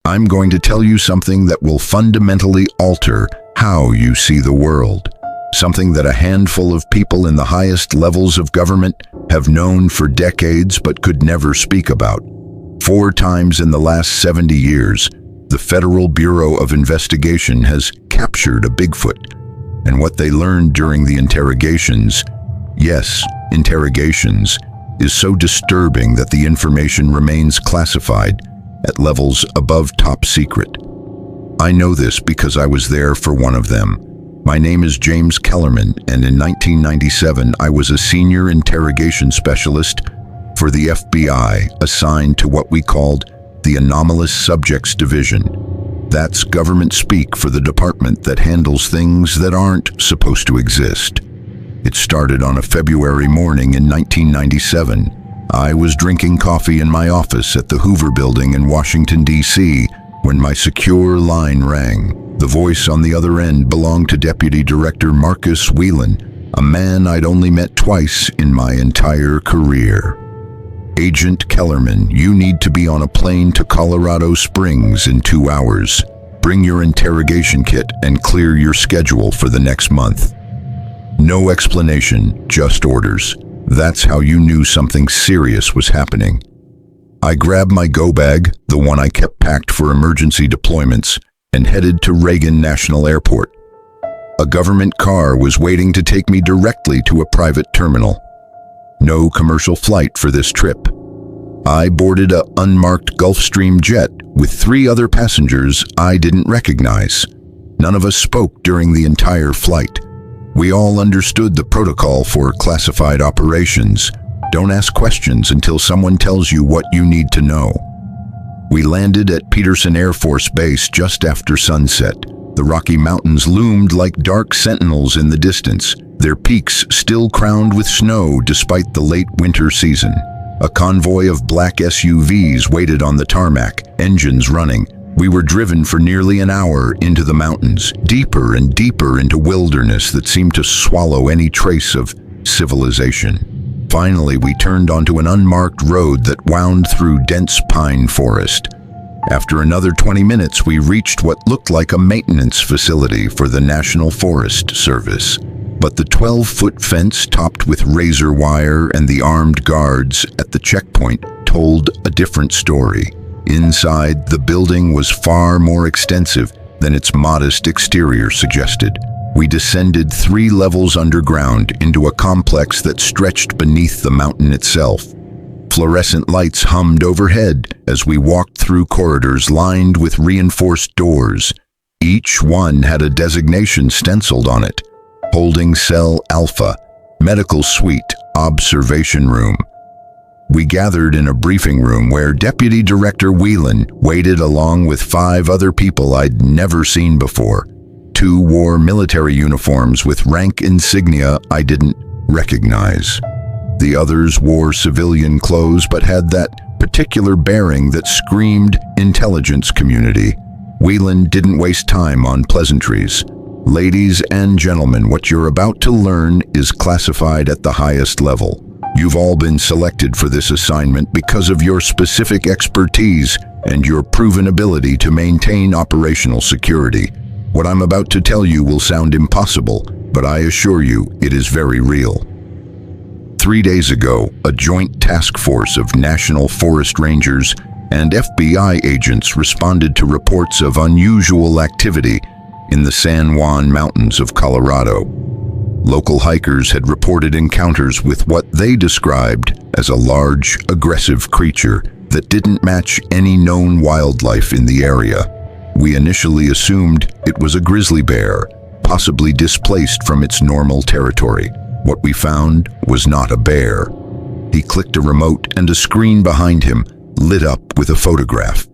I'm going to tell you something that will fundamentally alter how you see the world. Something that a handful of people in the highest levels of government have known for decades but could never speak about. 4 times in the last 70 years, the Federal Bureau of Investigation has captured a Bigfoot. And what they learned during the interrogations, yes, interrogations, is so disturbing that the information remains classified at levels above top secret. I know this because I was there for one of them. My name is James Kellerman, and in 1997 I was a senior interrogation specialist for the FBI assigned to what we called the Anomalous Subjects Division. That's government speak for the department that handles things that aren't supposed to exist. It started on a February morning in 1997. I was drinking coffee in my office at the Hoover Building in Washington, D.C., when my secure line rang. The voice on the other end belonged to Deputy Director Marcus Whelan, a man I'd only met twice in my entire career. "Agent Kellerman, you need to be on a plane to Colorado Springs in 2 hours. Bring your interrogation kit and clear your schedule for the next month." No explanation, just orders. That's how you knew something serious was happening. I grabbed my go bag, the one I kept packed for emergency deployments, and headed to Reagan National Airport. A government car was waiting to take me directly to a private terminal. No commercial flight for this trip. I boarded an unmarked Gulfstream jet with 3 other passengers I didn't recognize. None of us spoke during the entire flight. We all understood the protocol for classified operations. Don't ask questions until someone tells you what you need to know. We landed at Peterson Air Force Base just after sunset. The Rocky Mountains loomed like dark sentinels in the distance, their peaks still crowned with snow despite the late winter season. A convoy of black SUVs waited on the tarmac, engines running. We were driven for nearly an hour into the mountains, deeper and deeper into wilderness that seemed to swallow any trace of civilization. Finally, we turned onto an unmarked road that wound through dense pine forest. After another 20 minutes, we reached what looked like a maintenance facility for the National Forest Service. But the 12-foot fence topped with razor wire and the armed guards at the checkpoint told a different story. Inside, the building was far more extensive than its modest exterior suggested. We descended 3 levels underground into a complex that stretched beneath the mountain itself. Fluorescent lights hummed overhead as we walked through corridors lined with reinforced doors. Each one had a designation stenciled on it: Holding Cell Alpha, Medical Suite, Observation Room. We gathered in a briefing room where Deputy Director Whelan waited along with 5 other people I'd never seen before. 2 wore military uniforms with rank insignia I didn't recognize. The others wore civilian clothes but had that particular bearing that screamed intelligence community. Whelan didn't waste time on pleasantries. "Ladies and gentlemen, what you're about to learn is classified at the highest level. You've all been selected for this assignment because of your specific expertise and your proven ability to maintain operational security. What I'm about to tell you will sound impossible, but I assure you it is very real." 3 days ago, a joint task force of National Forest Rangers and FBI agents responded to reports of unusual activity in the San Juan Mountains of Colorado. Local hikers had reported encounters with what they described as a large, aggressive creature that didn't match any known wildlife in the area. We initially assumed it was a grizzly bear, possibly displaced from its normal territory. What we found was not a bear. He clicked a remote and a screen behind him lit up with a photograph.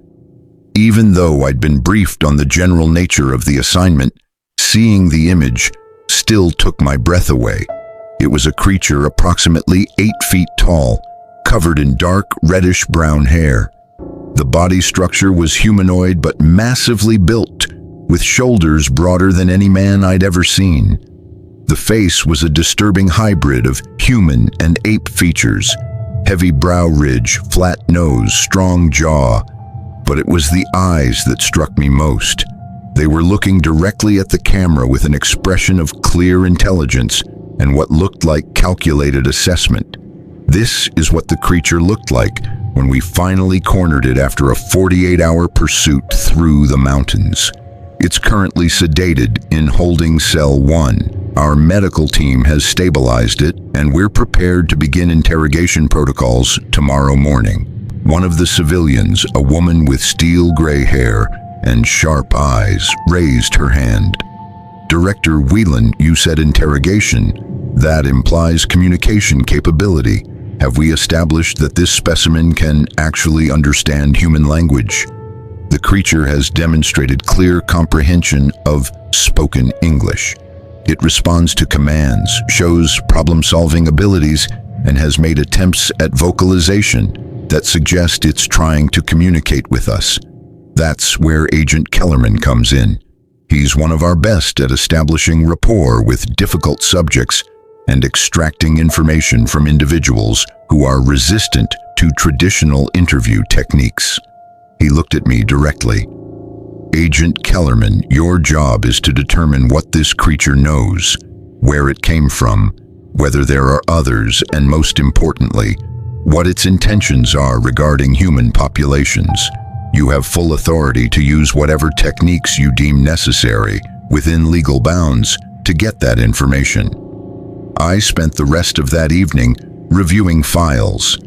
Even though I'd been briefed on the general nature of the assignment, seeing the image still took my breath away. It was a creature approximately 8 feet tall, covered in dark reddish-brown hair. The body structure was humanoid but massively built, with shoulders broader than any man I'd ever seen. The face was a disturbing hybrid of human and ape features: heavy brow ridge, flat nose, strong jaw. But it was the eyes that struck me most. They were looking directly at the camera with an expression of clear intelligence and what looked like calculated assessment. This is what the creature looked like when we finally cornered it after a 48-hour pursuit through the mountains. It's currently sedated in holding cell 1. Our medical team has stabilized it, and we're prepared to begin interrogation protocols tomorrow morning. One of the civilians, a woman with steel gray hair and sharp eyes, raised her hand. Director Whelan, you said interrogation. That implies communication capability. Have we established that this specimen can actually understand human language? The creature has demonstrated clear comprehension of spoken English. It responds to commands, shows problem-solving abilities, and has made attempts at vocalization that suggest it's trying to communicate with us. That's where Agent Kellerman comes in. He's one of our best at establishing rapport with difficult subjects and extracting information from individuals who are resistant to traditional interview techniques. He looked at me directly. Agent Kellerman, your job is to determine what this creature knows, where it came from, whether there are others, and most importantly, what its intentions are regarding human populations. You have full authority to use whatever techniques you deem necessary, within legal bounds, to get that information. I spent the rest of that evening reviewing files.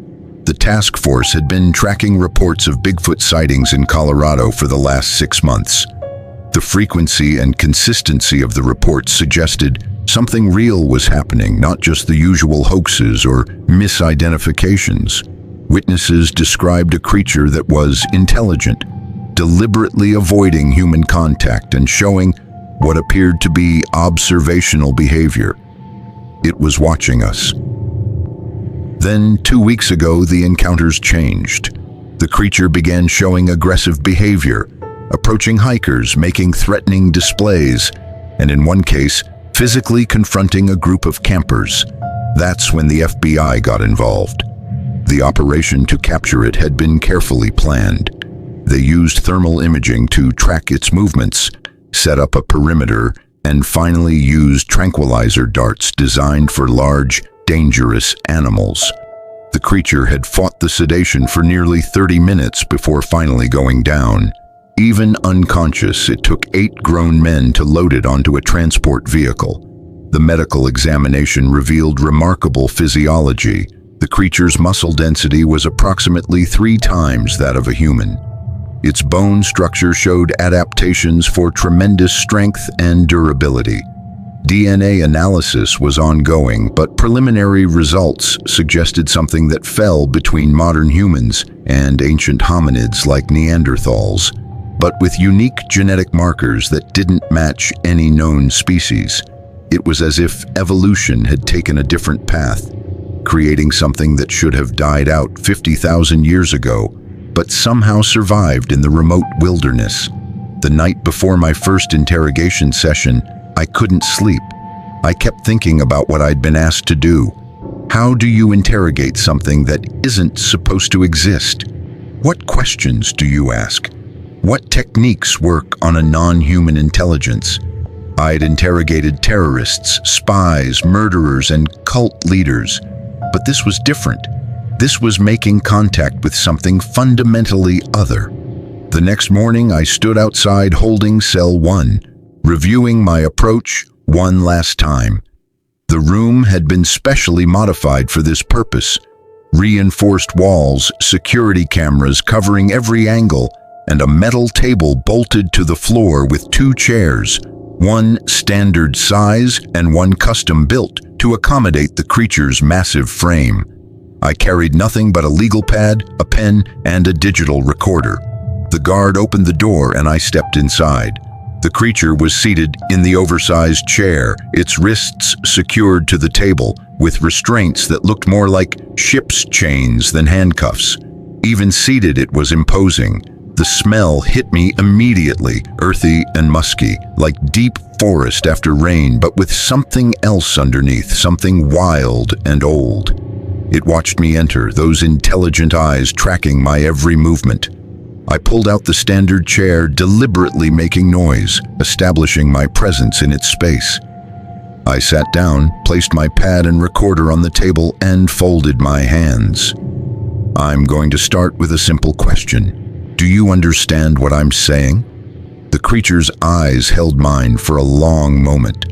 The task force had been tracking reports of Bigfoot sightings in Colorado for the last 6 months. The frequency and consistency of the reports suggested something real was happening, not just the usual hoaxes or misidentifications. Witnesses described a creature that was intelligent, deliberately avoiding human contact and showing what appeared to be observational behavior. It was watching us. Then, 2 weeks ago, the encounters changed. The creature began showing aggressive behavior, approaching hikers, making threatening displays, and in one case, physically confronting a group of campers. That's when the FBI got involved. The operation to capture it had been carefully planned. They used thermal imaging to track its movements, set up a perimeter, and finally used tranquilizer darts designed for large, dangerous animals. The creature had fought the sedation for nearly 30 minutes before finally going down. Even unconscious, it took 8 grown men to load it onto a transport vehicle. The medical examination revealed remarkable physiology. The creature's muscle density was approximately 3 times that of a human. Its bone structure showed adaptations for tremendous strength and durability. DNA analysis was ongoing, but preliminary results suggested something that fell between modern humans and ancient hominids like Neanderthals, but with unique genetic markers that didn't match any known species. It was as if evolution had taken a different path, creating something that should have died out 50,000 years ago, but somehow survived in the remote wilderness. The night before my first interrogation session, I couldn't sleep. I kept thinking about what I'd been asked to do. How do you interrogate something that isn't supposed to exist? What questions do you ask? What techniques work on a non-human intelligence? I'd interrogated terrorists, spies, murderers, and cult leaders. But this was different. This was making contact with something fundamentally other. The next morning, I stood outside holding cell 1, reviewing my approach one last time. The room had been specially modified for this purpose. Reinforced walls, security cameras covering every angle, and a metal table bolted to the floor with 2 chairs, one standard size and one custom built to accommodate the creature's massive frame. I carried nothing but a legal pad, a pen, and a digital recorder. The guard opened the door and I stepped inside. The creature was seated in the oversized chair, its wrists secured to the table, with restraints that looked more like ship's chains than handcuffs. Even seated, it was imposing. The smell hit me immediately, earthy and musky, like deep forest after rain, but with something else underneath, something wild and old. It watched me enter, those intelligent eyes tracking my every movement. I pulled out the standard chair, deliberately making noise, establishing my presence in its space. I sat down, placed my pad and recorder on the table, and folded my hands. I'm going to start with a simple question. Do you understand what I'm saying? The creature's eyes held mine for a long moment.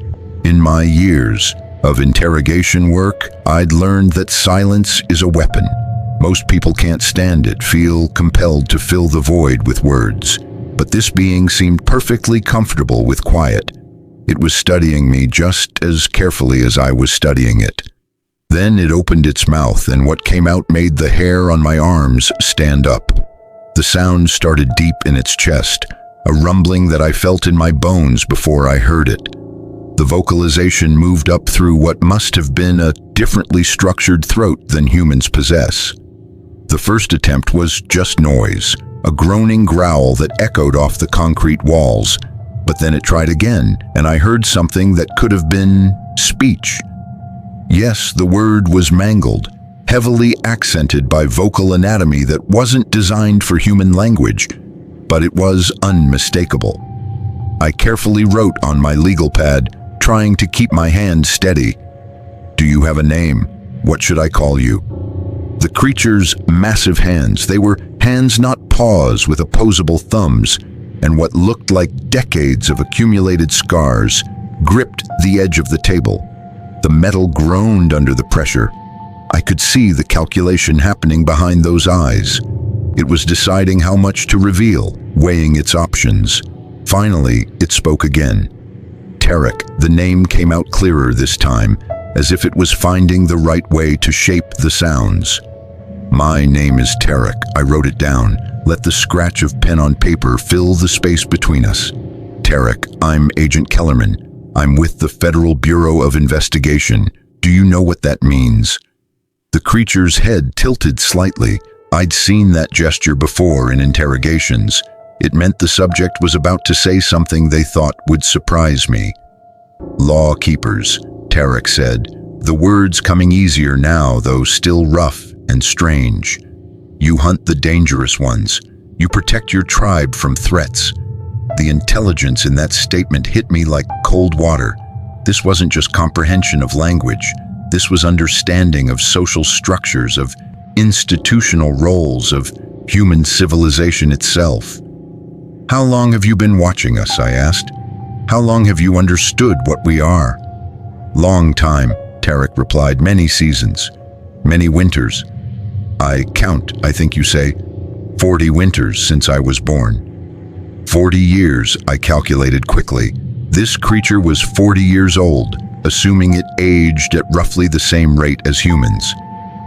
In my years of interrogation work, I'd learned that silence is a weapon. Most people can't stand it, feel compelled to fill the void with words. But this being seemed perfectly comfortable with quiet. It was studying me just as carefully as I was studying it. Then it opened its mouth, and what came out made the hair on my arms stand up. The sound started deep in its chest, a rumbling that I felt in my bones before I heard it. The vocalization moved up through what must have been a differently structured throat than humans possess. The first attempt was just noise, a groaning growl that echoed off the concrete walls. But then it tried again, and I heard something that could have been speech. Yes, the word was mangled, heavily accented by vocal anatomy that wasn't designed for human language, but it was unmistakable. I carefully wrote on my legal pad, trying to keep my hand steady. Do you have a name? What should I call you? The creature's massive hands, they were hands not paws with opposable thumbs, and what looked like decades of accumulated scars, gripped the edge of the table. The metal groaned under the pressure. I could see the calculation happening behind those eyes. It was deciding how much to reveal, weighing its options. Finally, it spoke again. Tarek, the name came out clearer this time, as if it was finding the right way to shape the sounds. My name is Tarek. I wrote it down. Let the scratch of pen on paper fill the space between us. Tarek, I'm Agent Kellerman. I'm with the Federal Bureau of Investigation. Do you know what that means? The creature's head tilted slightly. I'd seen that gesture before in interrogations. It meant the subject was about to say something they thought would surprise me. Law keepers, Tarek said, the words coming easier now, though still rough and strange. You hunt the dangerous ones. You protect your tribe from threats. The intelligence in that statement hit me like cold water. This wasn't just comprehension of language. This was understanding of social structures, of institutional roles, of human civilization itself. How long have you been watching us? I asked. How long have you understood what we are? Long time, Tarek replied. Many seasons, many winters. I count, I think you say, 40 winters since I was born. 40 years, I calculated quickly. This creature was 40 years old, assuming it aged at roughly the same rate as humans.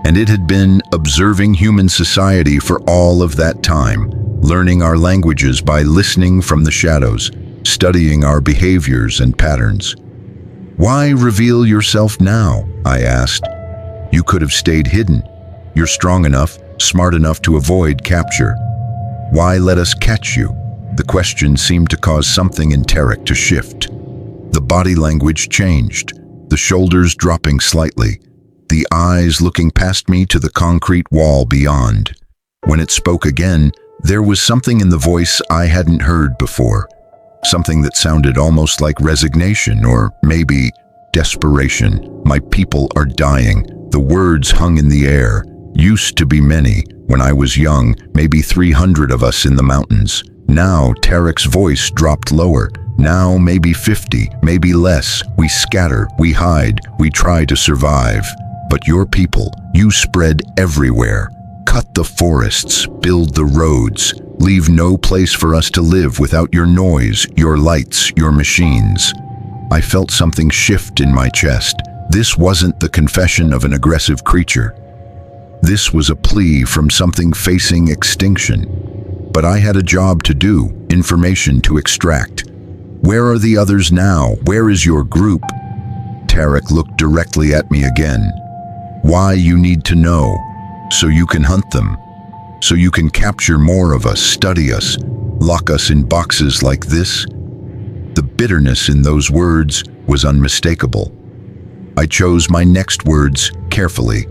And it had been observing human society for all of that time, learning our languages by listening from the shadows, studying our behaviors and patterns. Why reveal yourself now? I asked. You could have stayed hidden. You're strong enough, smart enough to avoid capture. Why let us catch you? The question seemed to cause something in Tarek to shift. The body language changed, the shoulders dropping slightly, the eyes looking past me to the concrete wall beyond. When it spoke again, there was something in the voice I hadn't heard before. Something that sounded almost like resignation or maybe desperation. My people are dying. The words hung in the air. Used to be many. When I was young, maybe 300 of us in the mountains. Now Tarek's voice dropped lower. Now maybe 50, maybe less. We scatter, we hide, we try to survive. But your people, you spread everywhere. Cut the forests, build the roads. Leave no place for us to live without your noise, your lights, your machines. I felt something shift in my chest. This wasn't the confession of an aggressive creature. This was a plea from something facing extinction. But I had a job to do, information to extract. Where are the others now? Where is your group? Tarek looked directly at me again. Why you need to know, so you can hunt them, so you can capture more of us, study us, lock us in boxes like this. The bitterness in those words was unmistakable. I chose my next words carefully.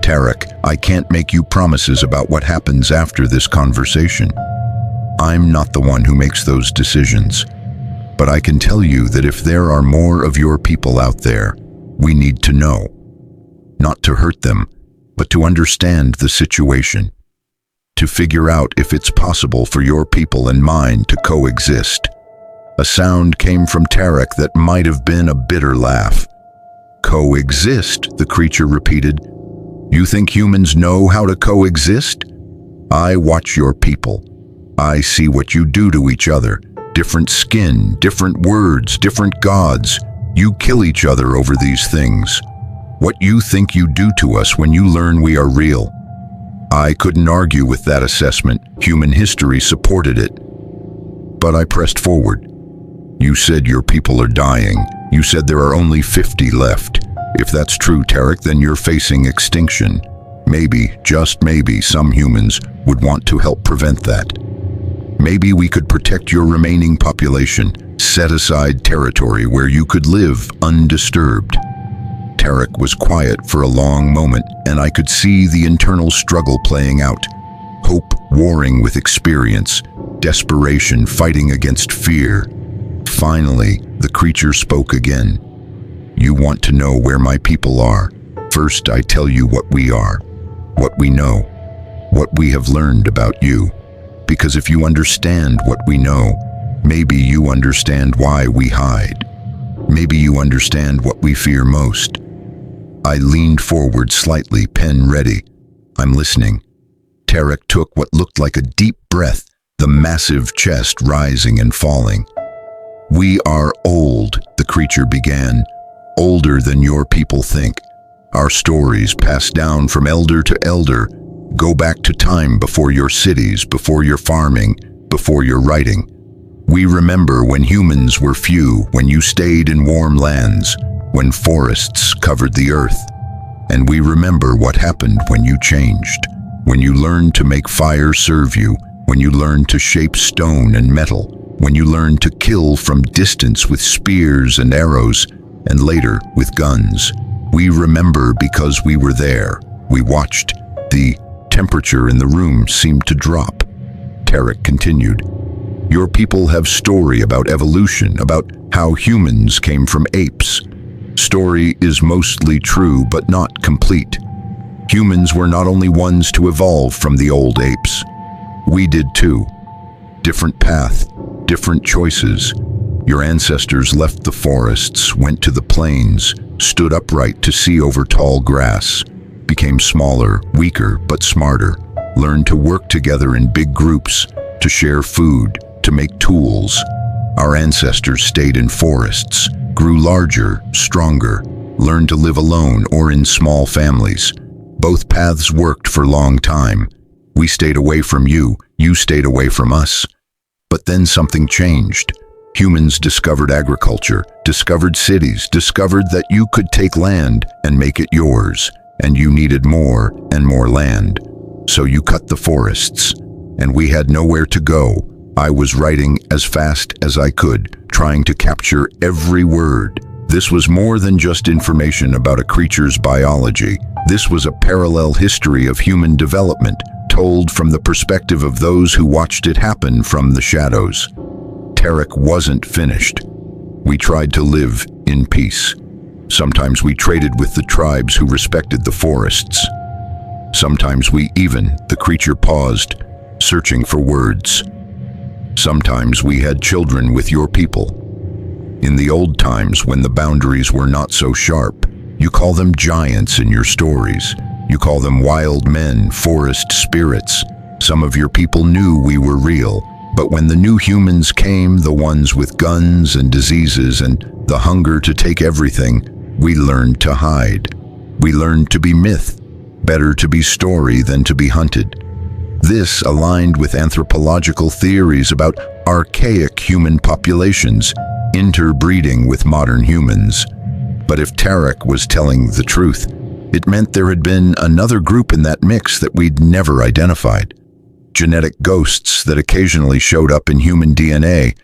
Tarek, I can't make you promises about what happens after this conversation. I'm not the one who makes those decisions. But I can tell you that if there are more of your people out there, we need to know. Not to hurt them, but to understand the situation. To figure out if it's possible for your people and mine to coexist. A sound came from Tarek that might have been a bitter laugh. Coexist, the creature repeated. You think humans know how to coexist? I watch your people. I see what you do to each other. Different skin, different words, different gods. You kill each other over these things. What you think you do to us when you learn we are real. I couldn't argue with that assessment. Human history supported it. But I pressed forward. You said your people are dying. You said there are only 50 left. If that's true, Tarek, then you're facing extinction. Maybe, just maybe, some humans would want to help prevent that. Maybe we could protect your remaining population, set aside territory where you could live undisturbed. Tarek was quiet for a long moment, and I could see the internal struggle playing out. Hope warring with experience, desperation fighting against fear. Finally, the creature spoke again. You want to know where my people are. First, I tell you what we are, what we know, what we have learned about you. Because if you understand what we know, maybe you understand why we hide. Maybe you understand what we fear most. I leaned forward slightly, pen ready. I'm listening. Tarek took what looked like a deep breath, the massive chest rising and falling. We are old, the creature began. Older than your people think. Our stories passed down from elder to elder, go back to time before your cities, before your farming, before your writing. We remember when humans were few, when you stayed in warm lands, when forests covered the earth. And we remember what happened when you changed, when you learned to make fire serve you, when you learned to shape stone and metal, when you learned to kill from distance with spears and arrows, and later with guns. We remember because we were there. We watched. The temperature in the room seemed to drop. Tarek continued. Your people have story about evolution, about how humans came from apes. Story is mostly true, but not complete. Humans were not only ones to evolve from the old apes. We did too. Different path, different choices. Your ancestors left the forests, went to the plains, stood upright to see over tall grass, became smaller, weaker, but smarter, learned to work together in big groups, to share food, to make tools. Our ancestors stayed in forests, grew larger, stronger, learned to live alone or in small families. Both paths worked for a long time. We stayed away from you, you stayed away from us. But then something changed. Humans discovered agriculture, discovered cities, discovered that you could take land and make it yours, and you needed more and more land. So you cut the forests, and we had nowhere to go. I was writing as fast as I could, trying to capture every word. This was more than just information about a creature's biology. This was a parallel history of human development, told from the perspective of those who watched it happen from the shadows. Tarek wasn't finished. We tried to live in peace. Sometimes we traded with the tribes who respected the forests. Sometimes the creature paused, searching for words. Sometimes we had children with your people. In the old times when the boundaries were not so sharp, you call them giants in your stories. You call them wild men, forest spirits. Some of your people knew we were real. But when the new humans came, the ones with guns and diseases and the hunger to take everything, we learned to hide. We learned to be myth, better to be story than to be hunted. This aligned with anthropological theories about archaic human populations, interbreeding with modern humans. But if Tarek was telling the truth, it meant there had been another group in that mix that we'd never identified. Genetic ghosts that occasionally showed up in human DNA,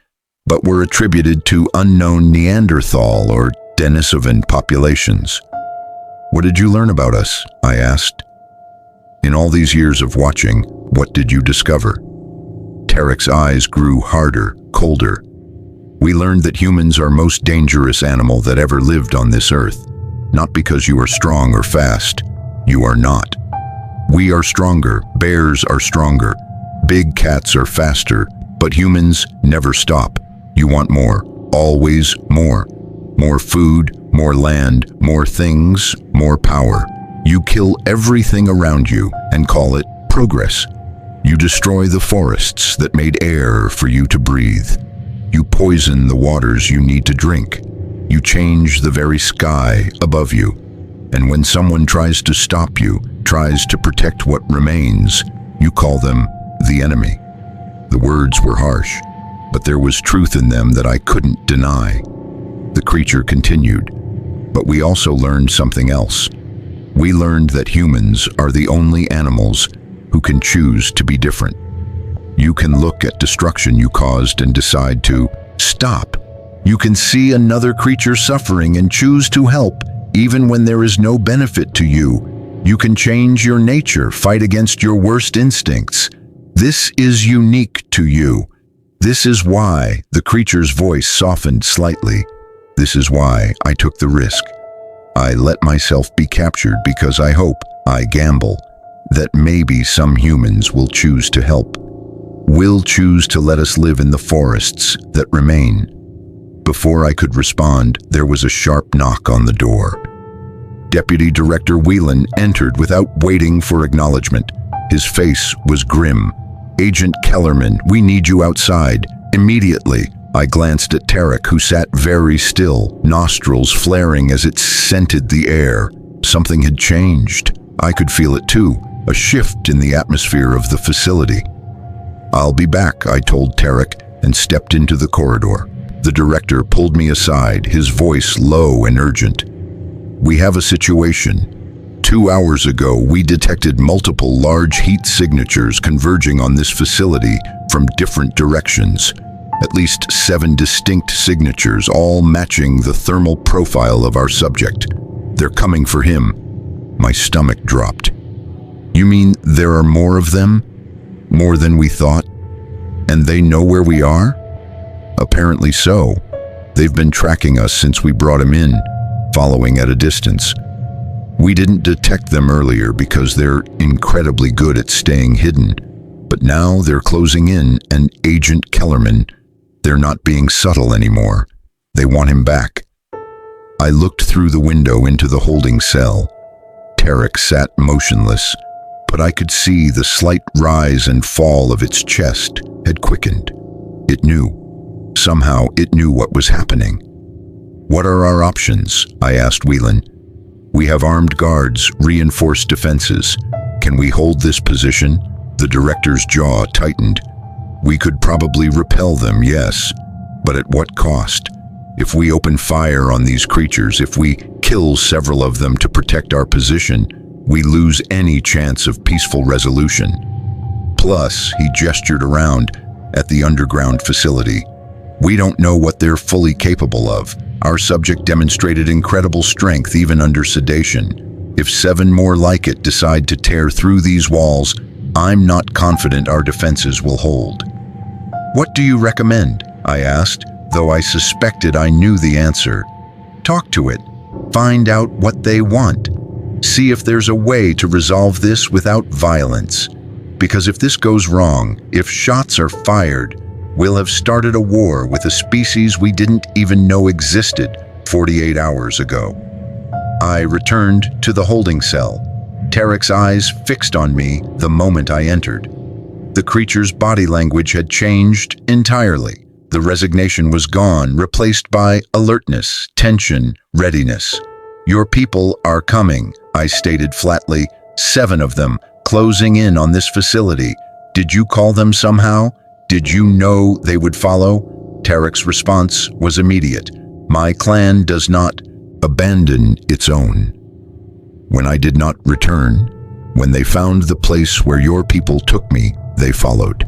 but were attributed to unknown Neanderthal or Denisovan populations. What did you learn about us? I asked. In all these years of watching, what did you discover? Tarek's eyes grew harder, colder. We learned that humans are most dangerous animal that ever lived on this earth. Not because you are strong or fast. You are not. We are stronger, bears are stronger, big cats are faster, but humans never stop. You want more, always more. More food, more land, more things, more power. You kill everything around you and call it progress. You destroy the forests that made air for you to breathe. You poison the waters you need to drink. You change the very sky above you. And when someone tries to stop you, tries to protect what remains, you call them the enemy. The words were harsh, but there was truth in them that I couldn't deny. The creature continued, but we also learned something else. We learned that humans are the only animals who can choose to be different. You can look at destruction you caused and decide to stop. You can see another creature suffering and choose to help, even when there is no benefit to you. You can change your nature, fight against your worst instincts. This is unique to you. This is why the creature's voice softened slightly. This is why I took the risk. I let myself be captured because I hope, I gamble, that maybe some humans will choose to help. Will choose to let us live in the forests that remain. Before I could respond, there was a sharp knock on the door. Deputy Director Whelan entered without waiting for acknowledgement. His face was grim. "Agent Kellerman, we need you outside, immediately." I glanced at Tarek, who sat very still, nostrils flaring as it scented the air. Something had changed. I could feel it too, a shift in the atmosphere of the facility. "I'll be back," I told Tarek, and stepped into the corridor. The director pulled me aside, his voice low and urgent. "We have a situation. 2 hours ago, we detected multiple large heat signatures converging on this facility from different directions. At least 7 distinct signatures, all matching the thermal profile of our subject. They're coming for him." My stomach dropped. "You mean there are more of them? More than we thought? And they know where we are?" "Apparently so. They've been tracking us since we brought him in, following at a distance. We didn't detect them earlier because they're incredibly good at staying hidden. But now they're closing in, and Agent Kellerman, they're not being subtle anymore. They want him back." I looked through the window into the holding cell. Tarek sat motionless, but I could see the slight rise and fall of its chest had quickened. It knew. Somehow it knew what was happening. "What are our options?" I asked Whelan. "We have armed guards, reinforced defenses. Can we hold this position?" The director's jaw tightened. "We could probably repel them, yes, but at what cost? If we open fire on these creatures, if we kill several of them to protect our position, we lose any chance of peaceful resolution. Plus," he gestured around at the underground facility, "we don't know what they're fully capable of. Our subject demonstrated incredible strength even under sedation. If 7 more like it decide to tear through these walls, I'm not confident our defenses will hold." "What do you recommend?" I asked, though I suspected I knew the answer. "Talk to it. Find out what they want. See if there's a way to resolve this without violence. Because if this goes wrong, if shots are fired, we'll have started a war with a species we didn't even know existed 48 hours ago." I returned to the holding cell. Tarek's eyes fixed on me the moment I entered. The creature's body language had changed entirely. The resignation was gone, replaced by alertness, tension, readiness. "Your people are coming," I stated flatly. 7 of them, closing in on this facility. "Did you call them somehow? Did you know they would follow?" Tarek's response was immediate. "My clan does not abandon its own." When I did not return, when they found the place where your people took me, they followed.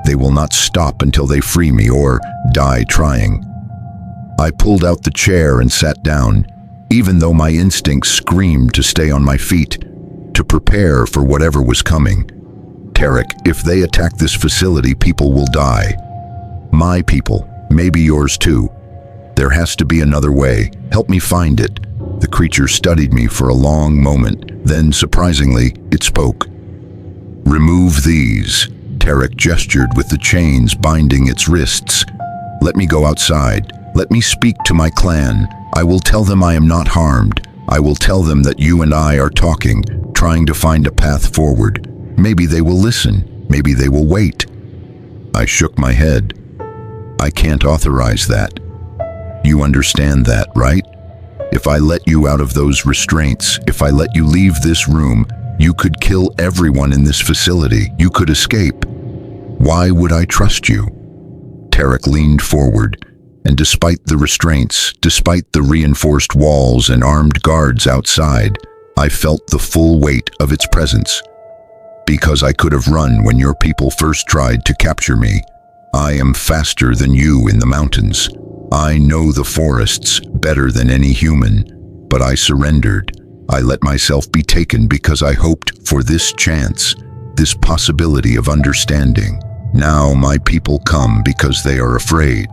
They will not stop until they free me or die trying. I pulled out the chair and sat down, even though my instincts screamed to stay on my feet, to prepare for whatever was coming. Tarek, if they attack this facility, people will die. My people, maybe yours too. There has to be another way. Help me find it. The creature studied me for a long moment. Then, surprisingly, it spoke. Remove these. Tarek gestured with the chains binding its wrists. Let me go outside. Let me speak to my clan. I will tell them I am not harmed. I will tell them that you and I are talking, trying to find a path forward. Maybe they will listen. Maybe they will wait. I shook my head. I can't authorize that. You understand that, right? If I let you out of those restraints, if I let you leave this room, you could kill everyone in this facility. You could escape. Why would I trust you? Tarek leaned forward, and despite the restraints, despite the reinforced walls and armed guards outside, I felt the full weight of its presence. Because I could have run when your people first tried to capture me. I am faster than you in the mountains. I know the forests better than any human, but I surrendered. I let myself be taken because I hoped for this chance, this possibility of understanding. Now my people come because they are afraid.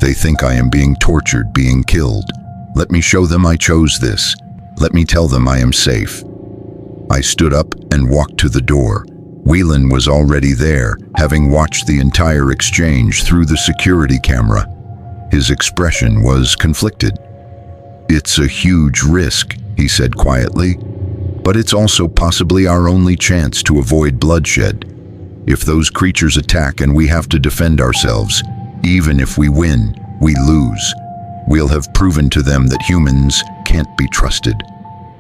They think I am being tortured, being killed. Let me show them I chose this. Let me tell them I am safe. I stood up and walked to the door. Whelan was already there, having watched the entire exchange through the security camera. His expression was conflicted. It's a huge risk, he said quietly, but it's also possibly our only chance to avoid bloodshed. If those creatures attack and we have to defend ourselves, even if we win, we lose. We'll have proven to them that humans can't be trusted.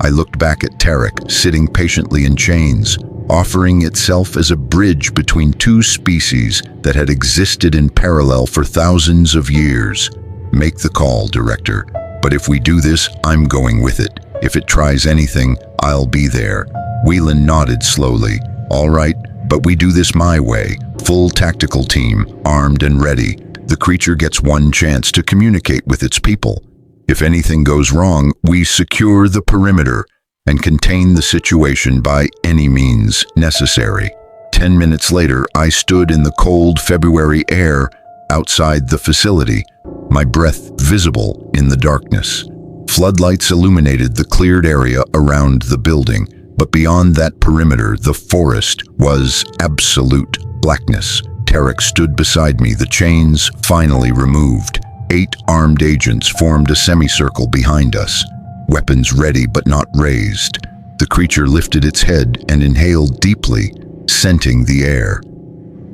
I looked back at Tarek, sitting patiently in chains, offering itself as a bridge between two species that had existed in parallel for thousands of years. Make the call, Director. But if we do this, I'm going with it. If it tries anything, I'll be there. Whelan nodded slowly. All right, but we do this my way. Full tactical team, armed and ready. The creature gets one chance to communicate with its people. If anything goes wrong, we secure the perimeter and contain the situation by any means necessary. 10 minutes later, I stood in the cold February air outside the facility, my breath visible in the darkness. Floodlights illuminated the cleared area around the building, but beyond that perimeter, the forest was absolute blackness. Tarek stood beside me, the chains finally removed. 8 armed agents formed a semicircle behind us, weapons ready but not raised. The creature lifted its head and inhaled deeply, scenting the air.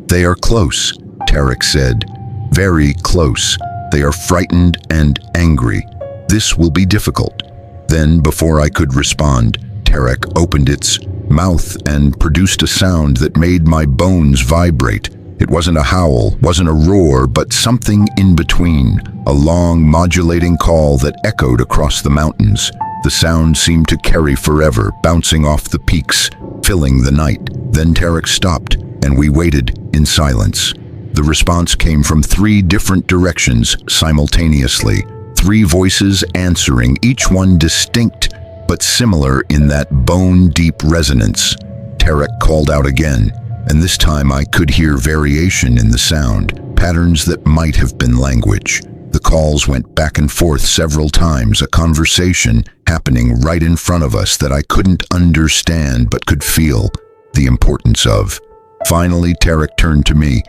They are close, Tarek said. Very close. They are frightened and angry. This will be difficult. Then, before I could respond, Tarek opened its mouth and produced a sound that made my bones vibrate. It wasn't a howl, wasn't a roar, but something in between, a long, modulating call that echoed across the mountains. The sound seemed to carry forever, bouncing off the peaks, filling the night. Then Tarek stopped, and we waited in silence. The response came from 3 different directions simultaneously, 3 voices answering, each one distinct but similar in that bone-deep resonance. Tarek called out again, and this time I could hear variation in the sound, patterns that might have been language. The calls went back and forth several times, a conversation happening right in front of us that I couldn't understand but could feel the importance of. Finally, Tarek turned to me.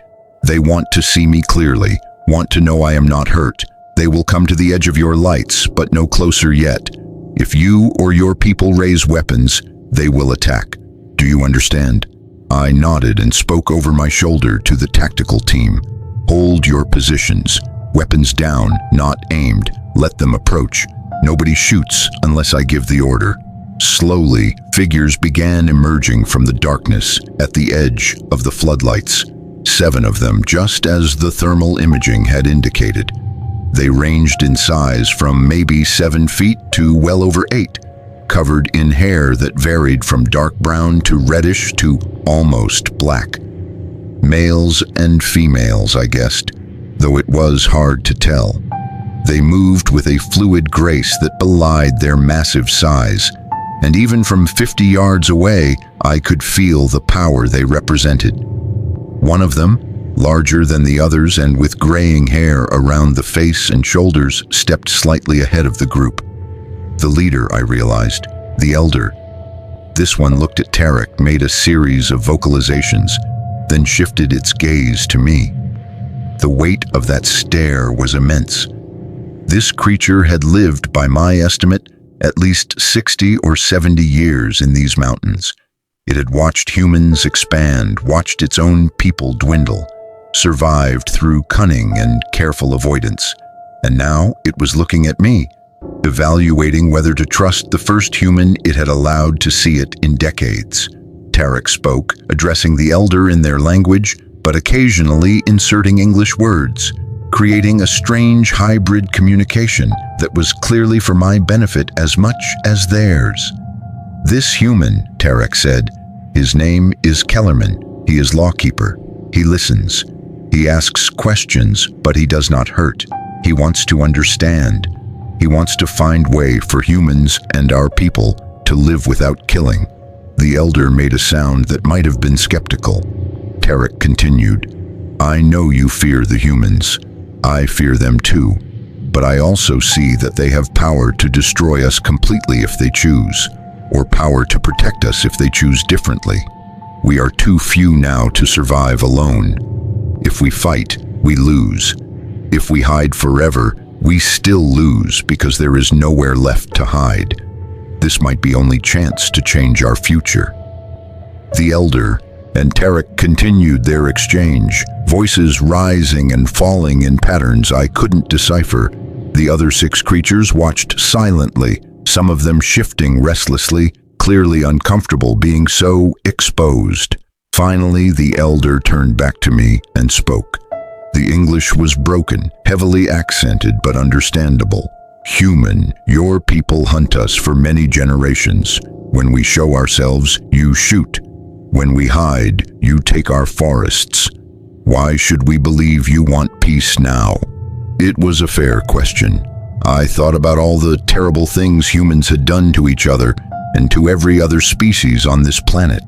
They want to see me clearly, want to know I am not hurt. They will come to the edge of your lights, but no closer yet. If you or your people raise weapons, they will attack. Do you understand? I nodded and spoke over my shoulder to the tactical team. Hold your positions. Weapons down, not aimed. Let them approach. Nobody shoots unless I give the order. Slowly, figures began emerging from the darkness at the edge of the floodlights. 7 of them, just as the thermal imaging had indicated. They ranged in size from maybe 7 feet to well over 8. Covered in hair that varied from dark brown to reddish to almost black. Males and females, I guessed, though it was hard to tell. They moved with a fluid grace that belied their massive size. and even from 50 yards away, I could feel the power they represented. One of them, larger than the others and with graying hair around the face and shoulders, stepped slightly ahead of the group. The leader, I realized, the elder. This one looked at Tarek, made a series of vocalizations, then shifted its gaze to me. The weight of that stare was immense. This creature had lived, by my estimate, at least 60 or 70 years in these mountains. It had watched humans expand, watched its own people dwindle, survived through cunning and careful avoidance. And now it was looking at me, evaluating whether to trust the first human it had allowed to see it in decades. Tarek spoke, addressing the elder in their language, but occasionally inserting English words, creating a strange hybrid communication that was clearly for my benefit as much as theirs. "This human," Tarek said, "his name is Kellerman. He is lawkeeper. He listens. He asks questions, but he does not hurt. He wants to understand. He wants to find way for humans and our people to live without killing." The elder made a sound that might have been skeptical. Tarek continued, "I know you fear the humans. I fear them too. But I also see that they have power to destroy us completely if they choose, or power to protect us if they choose differently. We are too few now to survive alone. If we fight, we lose. If we hide forever, we still lose because there is nowhere left to hide. This might be only chance to change our future." The elder and Tarek continued their exchange, voices rising and falling in patterns I couldn't decipher. The other 6 creatures watched silently, some of them shifting restlessly, clearly uncomfortable being so exposed. Finally, the elder turned back to me and spoke. The English was broken, heavily accented but understandable. "Human, your people hunt us for many generations. When we show ourselves, you shoot. When we hide, you take our forests. Why should we believe you want peace now?" It was a fair question. I thought about all the terrible things humans had done to each other and to every other species on this planet.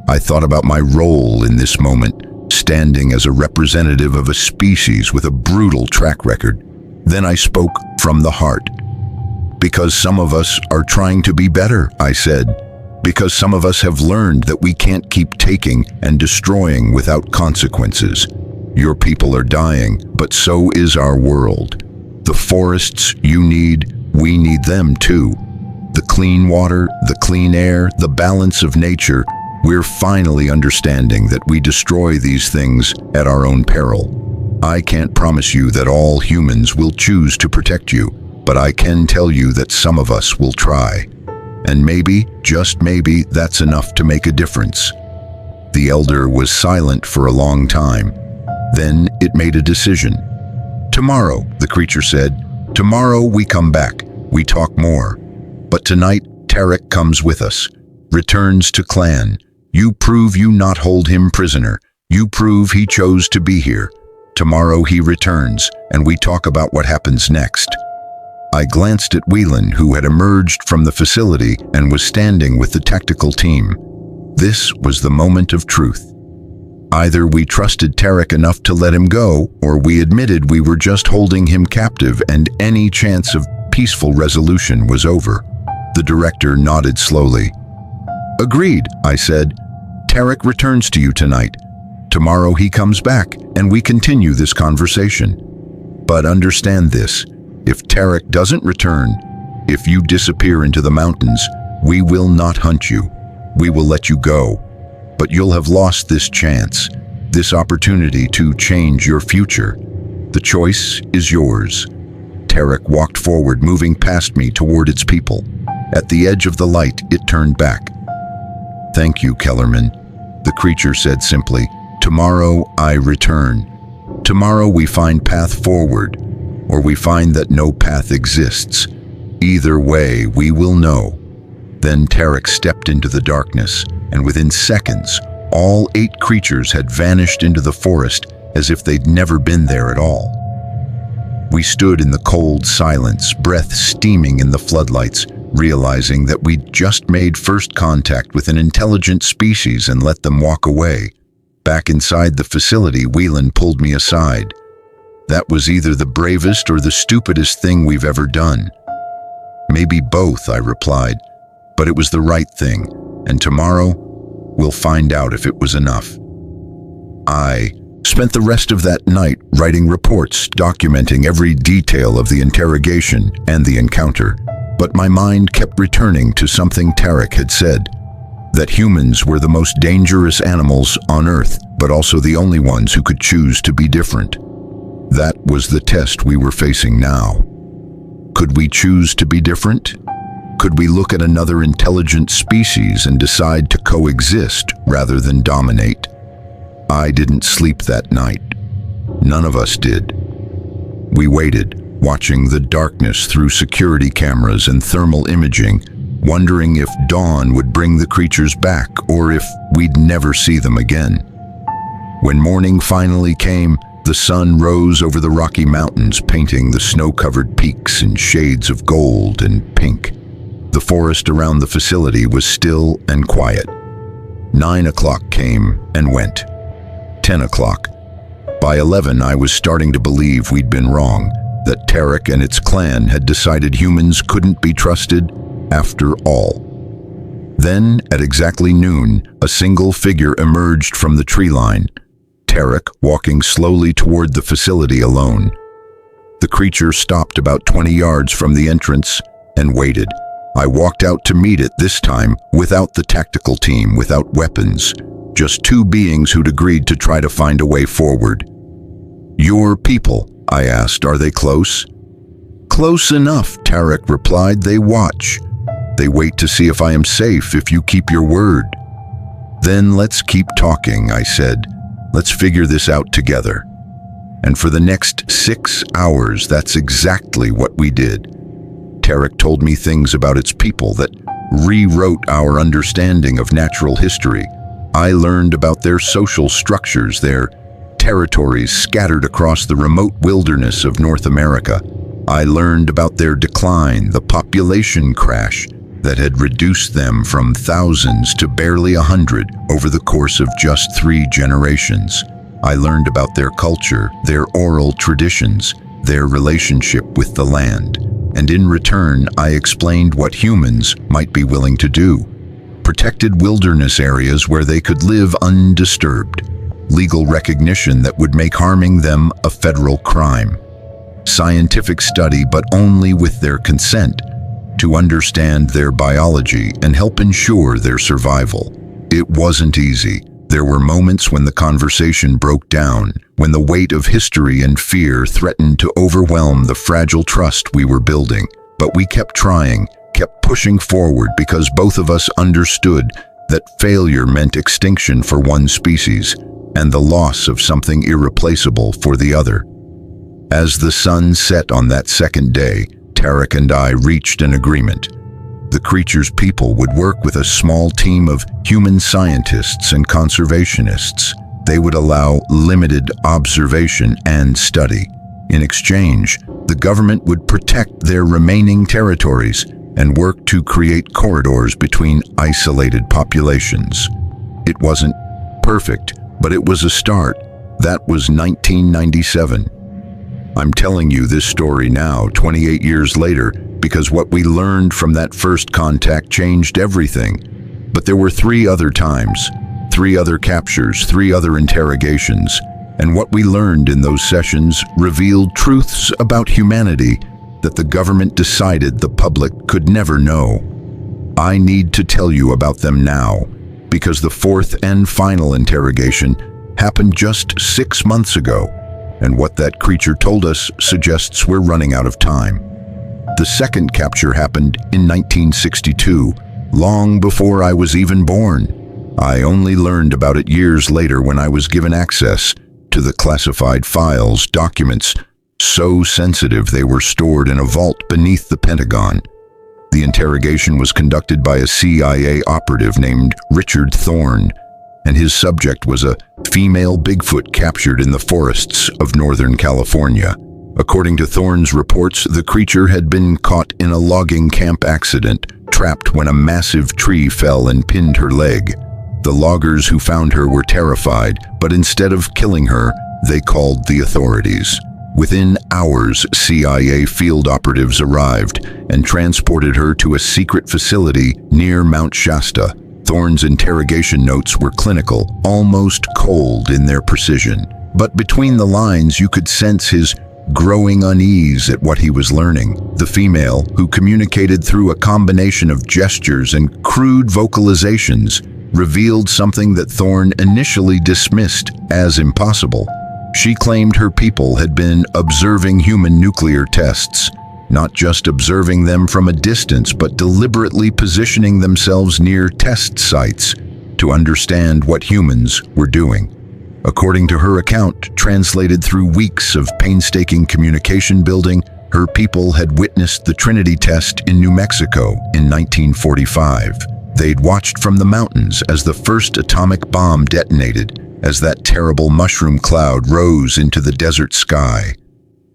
I thought about my role in this moment, standing as a representative of a species with a brutal track record. Then I spoke from the heart. "Because some of us are trying to be better," I said. "Because some of us have learned that we can't keep taking and destroying without consequences. Your people are dying, but so is our world. The forests you need, we need them too. The clean water, the clean air, the balance of nature. We're finally understanding that we destroy these things at our own peril. I can't promise you that all humans will choose to protect you, but I can tell you that some of us will try. And maybe, just maybe, that's enough to make a difference." The elder was silent for a long time. Then it made a decision. "Tomorrow," the creature said, "tomorrow we come back, we talk more. But tonight, Tarek comes with us, returns to clan. You prove you not hold him prisoner. You prove he chose to be here. Tomorrow he returns, and we talk about what happens next." I glanced at Whelan, who had emerged from the facility and was standing with the tactical team. This was the moment of truth. Either we trusted Tarek enough to let him go, or we admitted we were just holding him captive and any chance of peaceful resolution was over. The director nodded slowly. "Agreed," I said. "Tarek returns to you tonight. Tomorrow he comes back, and we continue this conversation. But understand this. If Tarek doesn't return, if you disappear into the mountains, we will not hunt you. We will let you go. But you'll have lost this chance, this opportunity to change your future. The choice is yours." Tarek walked forward, moving past me toward its people. At the edge of the light, it turned back. "Thank you, Kellerman," the creature said simply. "Tomorrow I return. Tomorrow we find path forward, or we find that no path exists. Either way, we will know." Then Tarek stepped into the darkness, and within seconds, all 8 creatures had vanished into the forest as if they'd never been there at all. We stood in the cold silence, breath steaming in the floodlights, realizing that we'd just made first contact with an intelligent species and let them walk away. Back inside the facility, Whelan pulled me aside. That was either the bravest or the stupidest thing we've ever done. Maybe both, I replied, but it was the right thing, and tomorrow we'll find out if it was enough. I spent the rest of that night writing reports documenting every detail of the interrogation and the encounter, but my mind kept returning to something Tarek had said, that humans were the most dangerous animals on Earth, but also the only ones who could choose to be different. That was the test we were facing now. Could we choose to be different? Could we look at another intelligent species and decide to coexist rather than dominate? I didn't sleep that night. None of us did. We waited, watching the darkness through security cameras and thermal imaging, wondering if dawn would bring the creatures back or if we'd never see them again. When morning finally came, the sun rose over the Rocky Mountains, painting the snow-covered peaks in shades of gold and pink. The forest around the facility was still and quiet. 9 o'clock came and went. 10 o'clock. By 11, I was starting to believe we'd been wrong, that Tarek and its clan had decided humans couldn't be trusted after all. Then, at exactly noon, a single figure emerged from the tree line, Tarek walking slowly toward the facility alone. The creature stopped about 20 yards from the entrance and waited. I walked out to meet it, this time without the tactical team, without weapons, just two beings who'd agreed to try to find a way forward. "Your people," I asked, "are they close?" "Close enough," Tarek replied. "They watch. They wait to see if I am safe, if you keep your word." "Then let's keep talking," I said. "Let's figure this out together." And for the next 6 hours, that's exactly what we did. Tarek told me things about its people that rewrote our understanding of natural history. I learned about their social structures, their territories scattered across the remote wilderness of North America. I learned about their decline, the population crash that had reduced them from thousands to barely 100 over the course of just 3 generations. I learned about their culture, their oral traditions, their relationship with the land. And in return, I explained what humans might be willing to do. Protected wilderness areas where they could live undisturbed. Legal recognition that would make harming them a federal crime. Scientific study, but only with their consent, to understand their biology and help ensure their survival. It wasn't easy. There were moments when the conversation broke down, when the weight of history and fear threatened to overwhelm the fragile trust we were building. But we kept trying, kept pushing forward, because both of us understood that failure meant extinction for one species and the loss of something irreplaceable for the other. As the sun set on that second day, Tarek and I reached an agreement. The creature's people would work with a small team of human scientists and conservationists. They would allow limited observation and study. In exchange, the government would protect their remaining territories and work to create corridors between isolated populations. It wasn't perfect, but it was a start. That was 1997. I'm telling you this story now, 28 years later, because what we learned from that first contact changed everything. But there were 3 other times, 3 other captures, 3 other interrogations, and what we learned in those sessions revealed truths about humanity that the government decided the public could never know. I need to tell you about them now, because the 4th and final interrogation happened just 6 months ago, and what that creature told us suggests we're running out of time. The second capture happened in 1962, long before I was even born. I only learned about it years later when I was given access to the classified files, documents so sensitive they were stored in a vault beneath the Pentagon. The interrogation was conducted by a CIA operative named Richard Thorne, and his subject was a female Bigfoot captured in the forests of Northern California. According to Thorne's reports, the creature had been caught in a logging camp accident, trapped when a massive tree fell and pinned her leg. The loggers who found her were terrified, but instead of killing her, they called the authorities. Within hours, CIA field operatives arrived and transported her to a secret facility near Mount Shasta. Thorne's interrogation notes were clinical, almost cold in their precision. But between the lines, you could sense his growing unease at what he was learning. The female, who communicated through a combination of gestures and crude vocalizations, revealed something that Thorne initially dismissed as impossible. She claimed her people had been observing human nuclear tests, not just observing them from a distance, but deliberately positioning themselves near test sites to understand what humans were doing. According to her account, translated through weeks of painstaking communication building, her people had witnessed the Trinity test in New Mexico in 1945. They'd watched from the mountains as the first atomic bomb detonated, as that terrible mushroom cloud rose into the desert sky.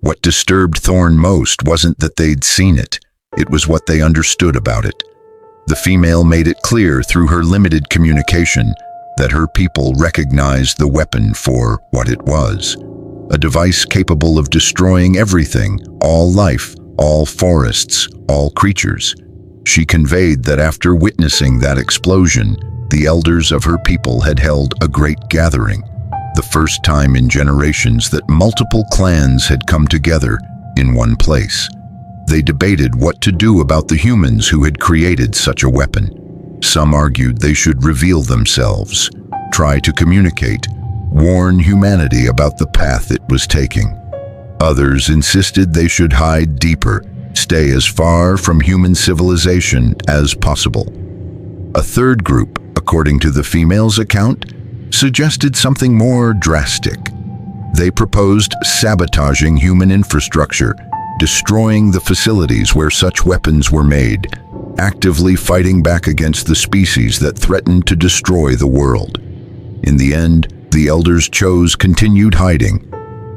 What disturbed Thorne most wasn't that they'd seen it, it was what they understood about it. The female made it clear through her limited communication that her people recognized the weapon for what it was. A device capable of destroying everything, all life, all forests, all creatures. She conveyed that after witnessing that explosion, the elders of her people had held a great gathering, the first time in generations that multiple clans had come together in one place. They debated what to do about the humans who had created such a weapon. Some argued they should reveal themselves, try to communicate, warn humanity about the path it was taking. Others insisted they should hide deeper, stay as far from human civilization as possible. A third group, according to the female's account, suggested something more drastic. They proposed sabotaging human infrastructure, destroying the facilities where such weapons were made, actively fighting back against the species that threatened to destroy the world. In the end, the elders chose continued hiding.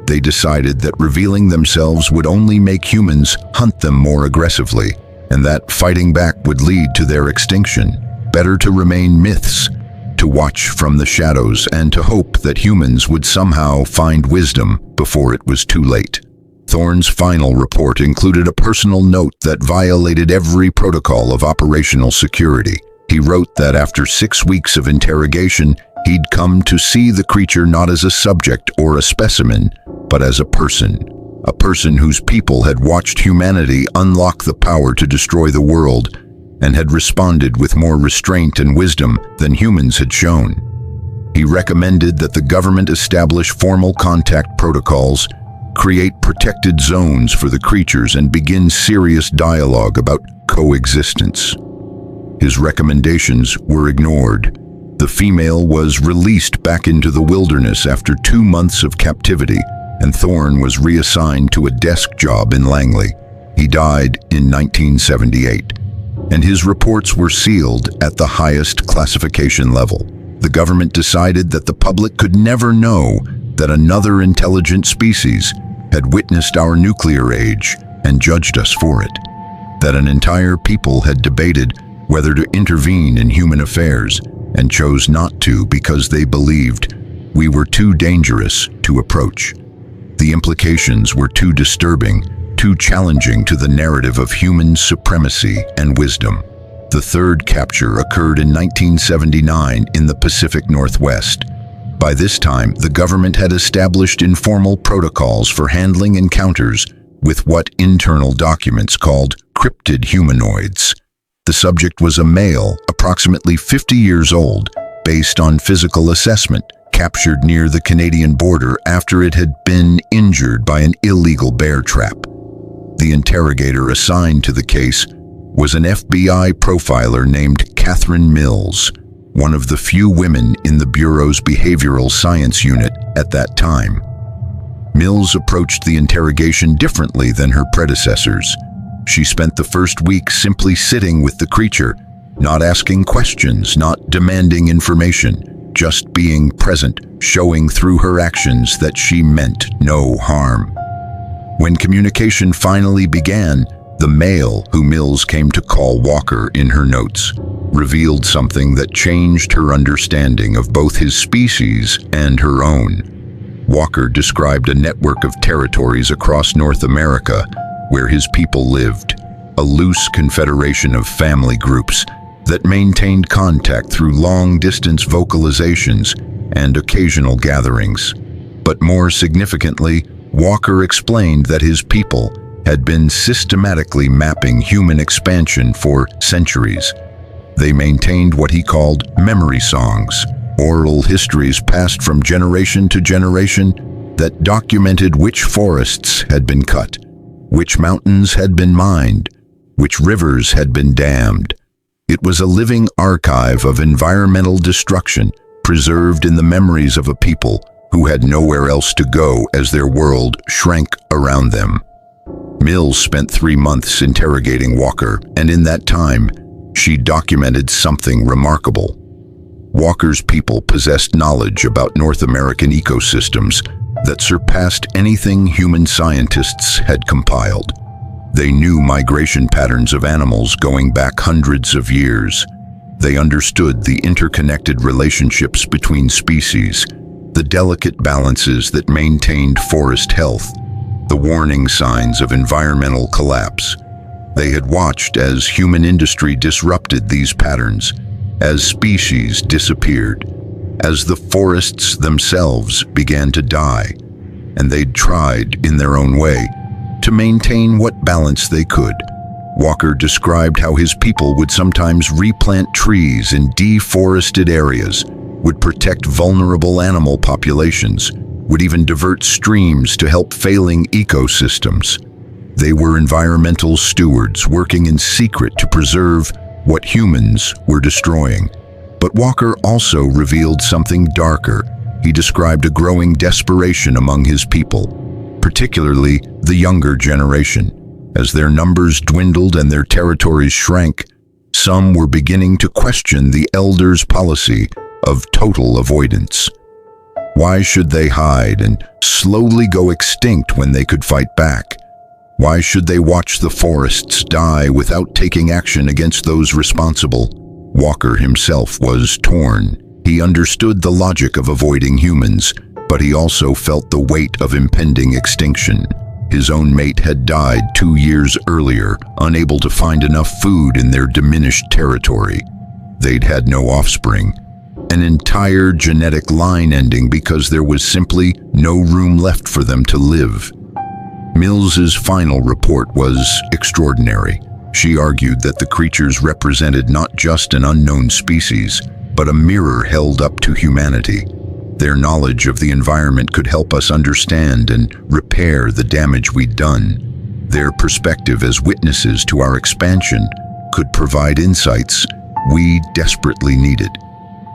They decided that revealing themselves would only make humans hunt them more aggressively, and that fighting back would lead to their extinction. Better to remain myths, to watch from the shadows, and to hope that humans would somehow find wisdom before it was too late. Thorne's final report included a personal note that violated every protocol of operational security. He wrote that after 6 weeks of interrogation, he'd come to see the creature not as a subject or a specimen, but as a person whose people had watched humanity unlock the power to destroy the world and had responded with more restraint and wisdom than humans had shown. He recommended that the government establish formal contact protocols, create protected zones for the creatures, and begin serious dialogue about coexistence. His recommendations were ignored. The female was released back into the wilderness after 2 months of captivity, and Thorne was reassigned to a desk job in Langley. He died in 1978, and his reports were sealed at the highest classification level. The government decided that the public could never know that another intelligent species had witnessed our nuclear age and judged us for it, that an entire people had debated whether to intervene in human affairs and chose not to because they believed we were too dangerous to approach. The implications were too disturbing, too challenging to the narrative of human supremacy and wisdom. The third capture occurred in 1979 in the Pacific Northwest. By this time, the government had established informal protocols for handling encounters with what internal documents called cryptid humanoids. The subject was a male, approximately 50 years old, based on physical assessment, captured near the Canadian border after it had been injured by an illegal bear trap. The interrogator assigned to the case was an FBI profiler named Catherine Mills, one of the few women in the Bureau's behavioral science unit at that time. Mills approached the interrogation differently than her predecessors. She spent the first week simply sitting with the creature, not asking questions, not demanding information, just being present, showing through her actions that she meant no harm. When communication finally began, the male, who Mills came to call Walker in her notes, revealed something that changed her understanding of both his species and her own. Walker described a network of territories across North America where his people lived, a loose confederation of family groups that maintained contact through long-distance vocalizations and occasional gatherings. But more significantly, Walker explained that his people had been systematically mapping human expansion for centuries. They maintained what he called memory songs, oral histories passed from generation to generation that documented which forests had been cut, which mountains had been mined, which rivers had been dammed. It was a living archive of environmental destruction preserved in the memories of a people who had nowhere else to go as their world shrank around them. Mills spent 3 months interrogating Walker, and in that time, she documented something remarkable. Walker's people possessed knowledge about North American ecosystems that surpassed anything human scientists had compiled. They knew migration patterns of animals going back hundreds of years. They understood the interconnected relationships between species, the delicate balances that maintained forest health, the warning signs of environmental collapse. They had watched as human industry disrupted these patterns, as species disappeared, as the forests themselves began to die, and they'd tried, in their own way, to maintain what balance they could. Walker described how his people would sometimes replant trees in deforested areas, would protect vulnerable animal populations, would even divert streams to help failing ecosystems. They were environmental stewards working in secret to preserve what humans were destroying. But Walker also revealed something darker. He described a growing desperation among his people, particularly the younger generation. As their numbers dwindled and their territories shrank, some were beginning to question the elders' policy of total avoidance. Why should they hide and slowly go extinct when they could fight back? Why should they watch the forests die without taking action against those responsible? Walker himself was torn. He understood the logic of avoiding humans, but he also felt the weight of impending extinction. His own mate had died 2 years earlier, unable to find enough food in their diminished territory. They'd had no offspring, an entire genetic line ending because there was simply no room left for them to live. Mills's final report was extraordinary. She argued that the creatures represented not just an unknown species, but a mirror held up to humanity. Their knowledge of the environment could help us understand and repair the damage we'd done. Their perspective as witnesses to our expansion could provide insights we desperately needed.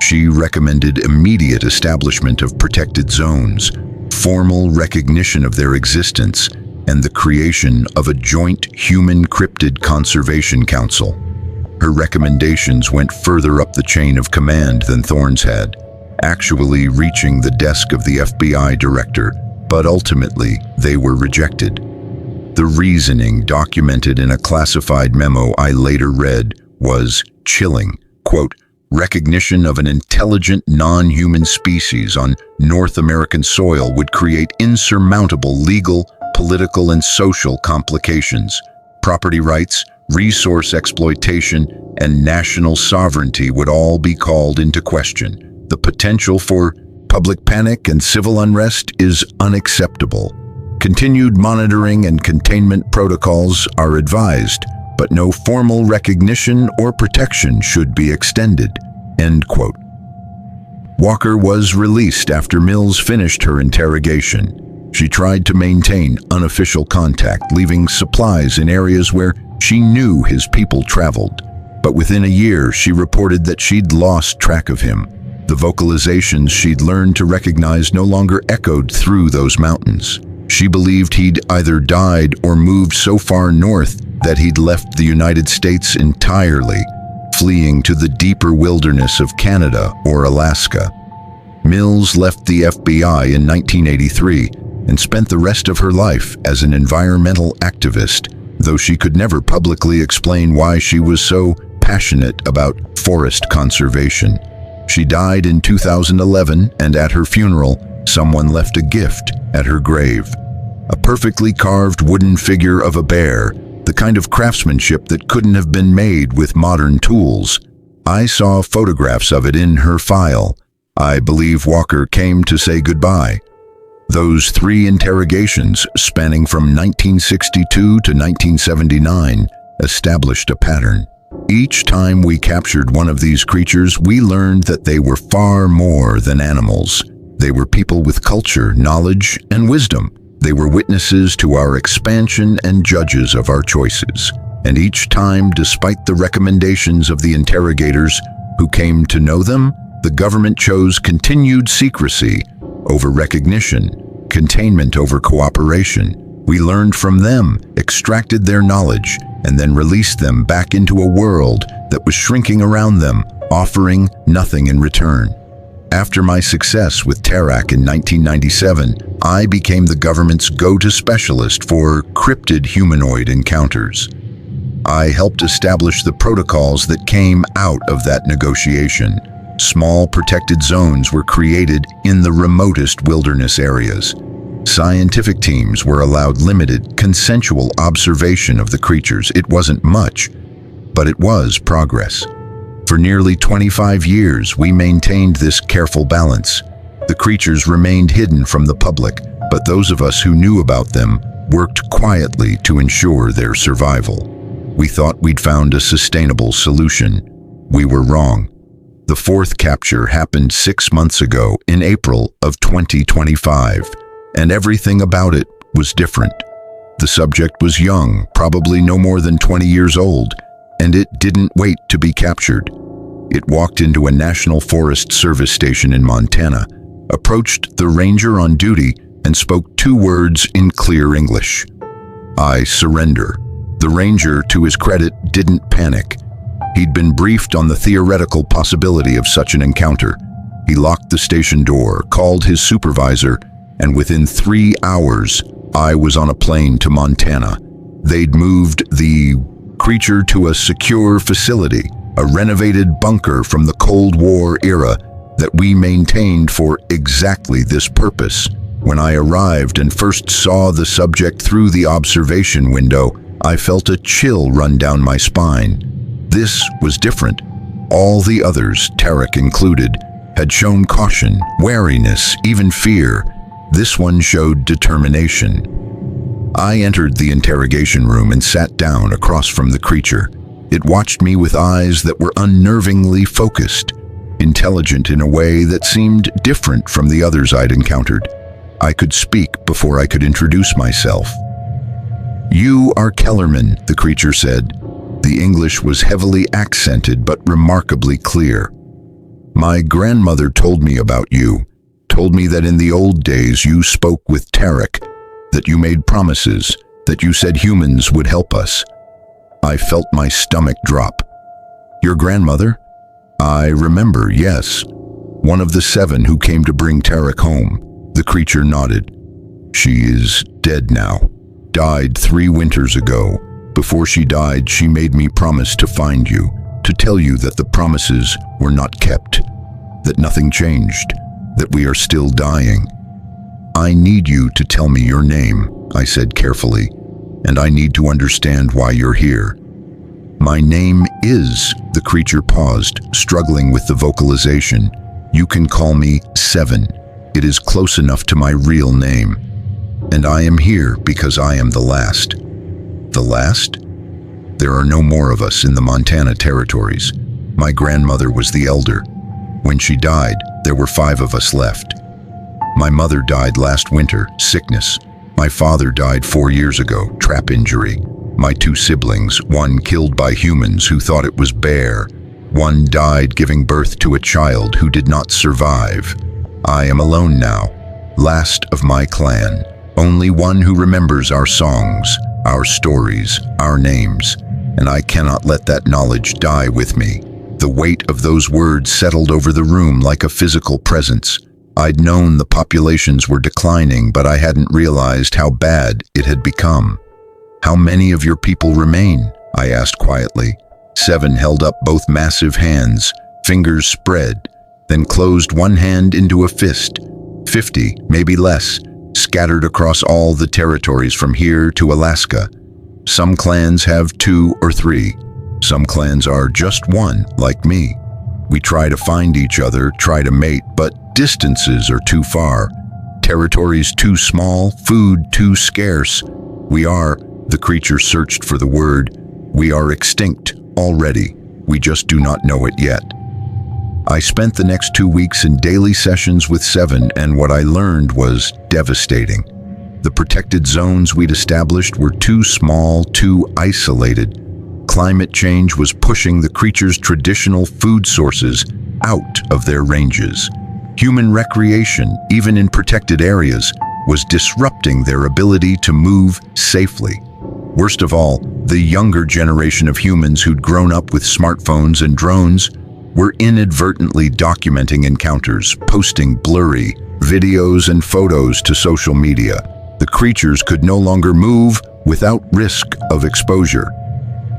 She recommended immediate establishment of protected zones, formal recognition of their existence, and the creation of a joint human cryptid conservation council. Her recommendations went further up the chain of command than Thorne's had, actually reaching the desk of the FBI director, but ultimately they were rejected. The reasoning, documented in a classified memo I later read, was chilling. Quote, "Recognition of an intelligent non-human species on North American soil would create insurmountable legal, political, and social complications. Property rights, resource exploitation, and national sovereignty would all be called into question. The potential for public panic and civil unrest is unacceptable. Continued monitoring and containment protocols are advised, but no formal recognition or protection should be extended." End quote. Walker was released after Mills finished her interrogation. She tried to maintain unofficial contact, leaving supplies in areas where she knew his people traveled. But within a year, she reported that she'd lost track of him. The vocalizations she'd learned to recognize no longer echoed through those mountains. She believed he'd either died or moved so far north that he'd left the United States entirely, fleeing to the deeper wilderness of Canada or Alaska. Mills left the FBI in 1983, and spent the rest of her life as an environmental activist, though she could never publicly explain why she was so passionate about forest conservation. She died in 2011, and at her funeral, someone left a gift at her grave. A perfectly carved wooden figure of a bear, the kind of craftsmanship that couldn't have been made with modern tools. I saw photographs of it in her file. I believe Walker came to say goodbye. Those 3 interrogations, spanning from 1962 to 1979, established a pattern. Each time we captured one of these creatures, we learned that they were far more than animals. They were people with culture, knowledge, and wisdom. They were witnesses to our expansion and judges of our choices. And each time, despite the recommendations of the interrogators who came to know them, the government chose continued secrecy over recognition, containment over cooperation. We learned from them, extracted their knowledge, and then released them back into a world that was shrinking around them, offering nothing in return. After my success with TERAC in 1997, I became the government's go-to specialist for cryptid humanoid encounters. I helped establish the protocols that came out of that negotiation. Small protected zones were created in the remotest wilderness areas. Scientific teams were allowed limited, consensual observation of the creatures. It wasn't much, but it was progress. For nearly 25 years, we maintained this careful balance. The creatures remained hidden from the public, but those of us who knew about them worked quietly to ensure their survival. We thought we'd found a sustainable solution. We were wrong. The 4th capture happened 6 months ago, in April of 2025, and everything about it was different. The subject was young, probably no more than 20 years old, and it didn't wait to be captured. It walked into a National Forest Service station in Montana, approached the ranger on duty, and spoke 2 words in clear English. "I surrender." The ranger, to his credit, didn't panic. He'd been briefed on the theoretical possibility of such an encounter. He locked the station door, called his supervisor, and within 3 hours, I was on a plane to Montana. They'd moved the creature to a secure facility, a renovated bunker from the Cold War era that we maintained for exactly this purpose. When I arrived and first saw the subject through the observation window, I felt a chill run down my spine. This was different. All the others, TERAC included, had shown caution, wariness, even fear. This one showed determination. I entered the interrogation room and sat down across from the creature. It watched me with eyes that were unnervingly focused, intelligent in a way that seemed different from the others I'd encountered. I could speak before I could introduce myself. "You are Kellerman," the creature said. The English was heavily accented but remarkably clear. "My grandmother told me about you, told me that in the old days you spoke with TERAC, that you made promises, that you said humans would help us." I felt my stomach drop. "Your grandmother?" "I remember, yes. One of the 7 who came to bring TERAC home." The creature nodded. "She is dead now. Died 3 winters ago. Before she died, she made me promise to find you, to tell you that the promises were not kept, that nothing changed, that we are still dying. I need you to tell me your name," I said carefully, "and I need to understand why you're here." "My name is," the creature paused, struggling with the vocalization. "You can call me 7. It is close enough to my real name. And I am here because I am the last." "The last?" "There are no more of us in the Montana territories. My grandmother was the elder. When she died, there were 5 of us left. My mother died last winter, sickness. My father died 4 years ago, trap injury. My 2 siblings, one killed by humans who thought it was bear. One died giving birth to a child who did not survive. I am alone now, last of my clan. Only one who remembers our songs, our stories, our names, and I cannot let that knowledge die with me." The weight of those words settled over the room like a physical presence. I'd known the populations were declining, but I hadn't realized how bad it had become. "How many of your people remain?" I asked quietly. 7 held up both massive hands, fingers spread, then closed one hand into a fist. 50, maybe less, scattered across all the territories from here to Alaska. Some clans have 2 or 3. Some clans are just 1, like me. We try to find each other, try to mate, but distances are too far. Territories too small, food too scarce. The creature searched for the word, we are extinct already. We just do not know it yet. I spent the next 2 weeks in daily sessions with 7, and what I learned was devastating. The protected zones we'd established were too small, too isolated. Climate change was pushing the creature's traditional food sources out of their ranges. Human recreation, even in protected areas, was disrupting their ability to move safely. Worst of all, the younger generation of humans who'd grown up with smartphones and drones were inadvertently documenting encounters, posting blurry videos and photos to social media. The creatures could no longer move without risk of exposure.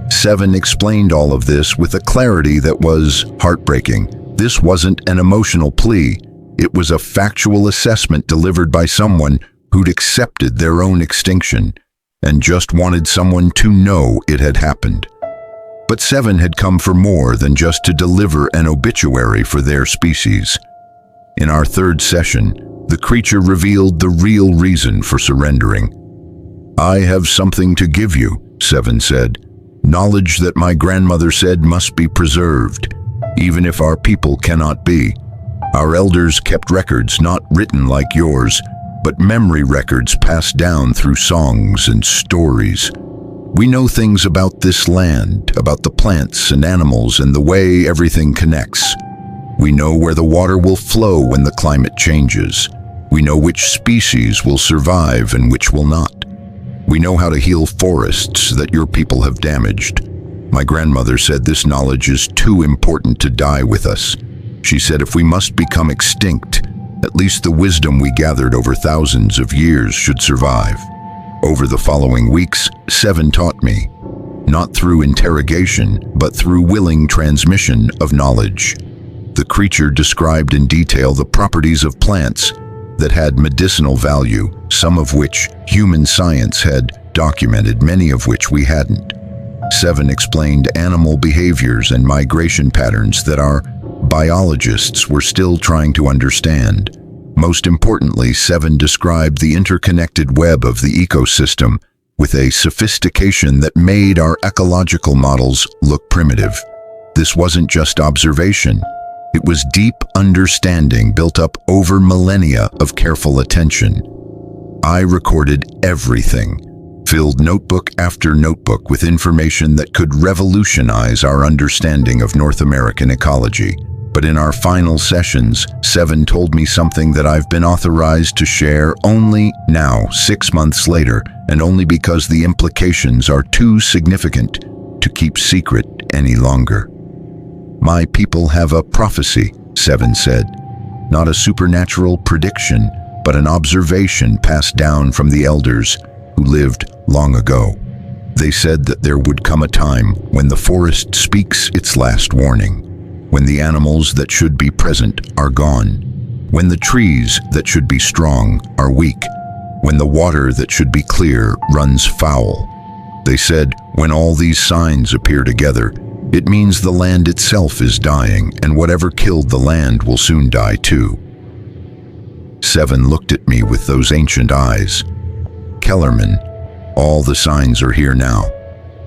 7 explained all of this with a clarity that was heartbreaking. This wasn't an emotional plea. It was a factual assessment delivered by someone who'd accepted their own extinction and just wanted someone to know it had happened. But 7 had come for more than just to deliver an obituary for their species. In our 3rd session, the creature revealed the real reason for surrendering. "I have something to give you," 7 said. "Knowledge that my grandmother said must be preserved, even if our people cannot be. Our elders kept records not written like yours, but memory records passed down through songs and stories. We know things about this land, about the plants and animals and the way everything connects. We know where the water will flow when the climate changes. We know which species will survive and which will not. We know how to heal forests that your people have damaged. My grandmother said this knowledge is too important to die with us. She said if we must become extinct, at least the wisdom we gathered over thousands of years should survive." Over the following weeks, 7 taught me, not through interrogation, but through willing transmission of knowledge. The creature described in detail the properties of plants that had medicinal value, some of which human science had documented, many of which we hadn't. 7 explained animal behaviors and migration patterns that our biologists were still trying to understand. Most importantly, 7 described the interconnected web of the ecosystem with a sophistication that made our ecological models look primitive. This wasn't just observation. It was deep understanding built up over millennia of careful attention. I recorded everything, filled notebook after notebook with information that could revolutionize our understanding of North American ecology. But in our final sessions, 7 told me something that I've been authorized to share only now, 6 months later, and only because the implications are too significant to keep secret any longer. "My people have a prophecy," 7 said. "Not a supernatural prediction, but an observation passed down from the elders who lived long ago. They said that there would come a time when the forest speaks its last warning, when the animals that should be present are gone, when the trees that should be strong are weak, when the water that should be clear runs foul. They said, when all these signs appear together, it means the land itself is dying, and whatever killed the land will soon die too." 7 looked at me with those ancient eyes. "Kellerman, all the signs are here now,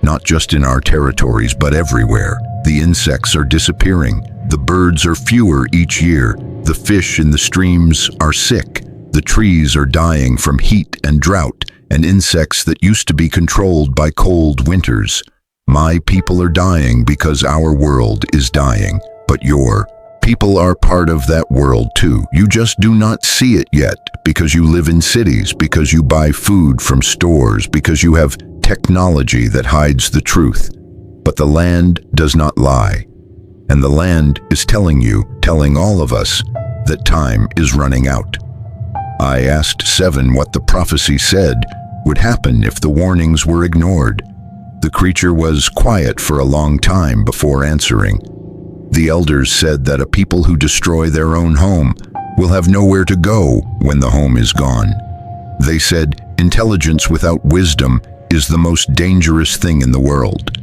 not just in our territories, but everywhere. The insects are disappearing, the birds are fewer each year, the fish in the streams are sick, the trees are dying from heat and drought, and insects that used to be controlled by cold winters. My people are dying because our world is dying, but your people are part of that world too. You just do not see it yet because you live in cities, because you buy food from stores, because you have technology that hides the truth. But the land does not lie. And the land is telling you, telling all of us, that time is running out. I asked Seven what the prophecy said would happen if the warnings were ignored. The creature was quiet for a long time before answering. The elders said that a people who destroy their own home will have nowhere to go when the home is gone. They said intelligence without wisdom is the most dangerous thing in the world.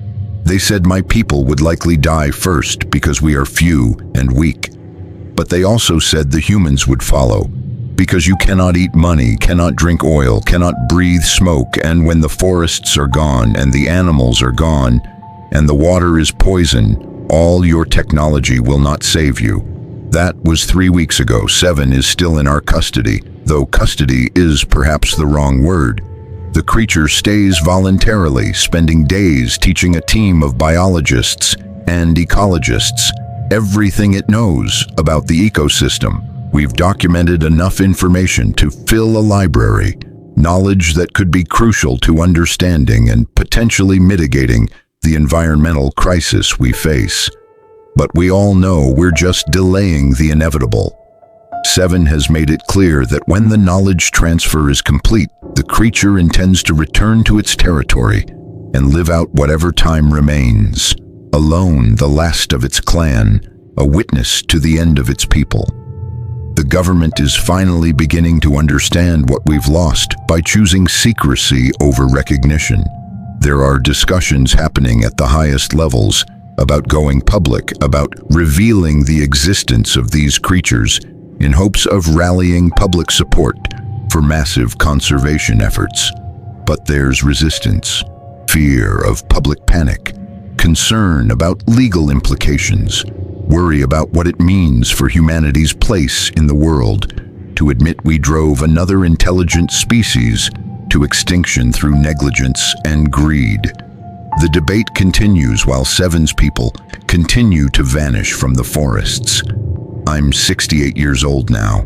They said my people would likely die first because we are few and weak. But they also said the humans would follow, because you cannot eat money, cannot drink oil, cannot breathe smoke, and when the forests are gone and the animals are gone and the water is poison, all your technology will not save you. That was 3 weeks ago. Seven is still in our custody, though custody is perhaps the wrong word. The creature stays voluntarily, spending days teaching a team of biologists and ecologists everything it knows about the ecosystem. We've documented enough information to fill a library, knowledge that could be crucial to understanding and potentially mitigating the environmental crisis we face. But we all know we're just delaying the inevitable. Seven has made it clear that when the knowledge transfer is complete, the creature intends to return to its territory and live out whatever time remains, alone, the last of its clan, a witness to the end of its people. The government is finally beginning to understand what we've lost by choosing secrecy over recognition. There are discussions happening at the highest levels about going public, about revealing the existence of these creatures in hopes of rallying public support for massive conservation efforts. But there's resistance, fear of public panic, concern about legal implications, worry about what it means for humanity's place in the world to admit we drove another intelligent species to extinction through negligence and greed. The debate continues while Seven's people continue to vanish from the forests. I'm 68 years old now.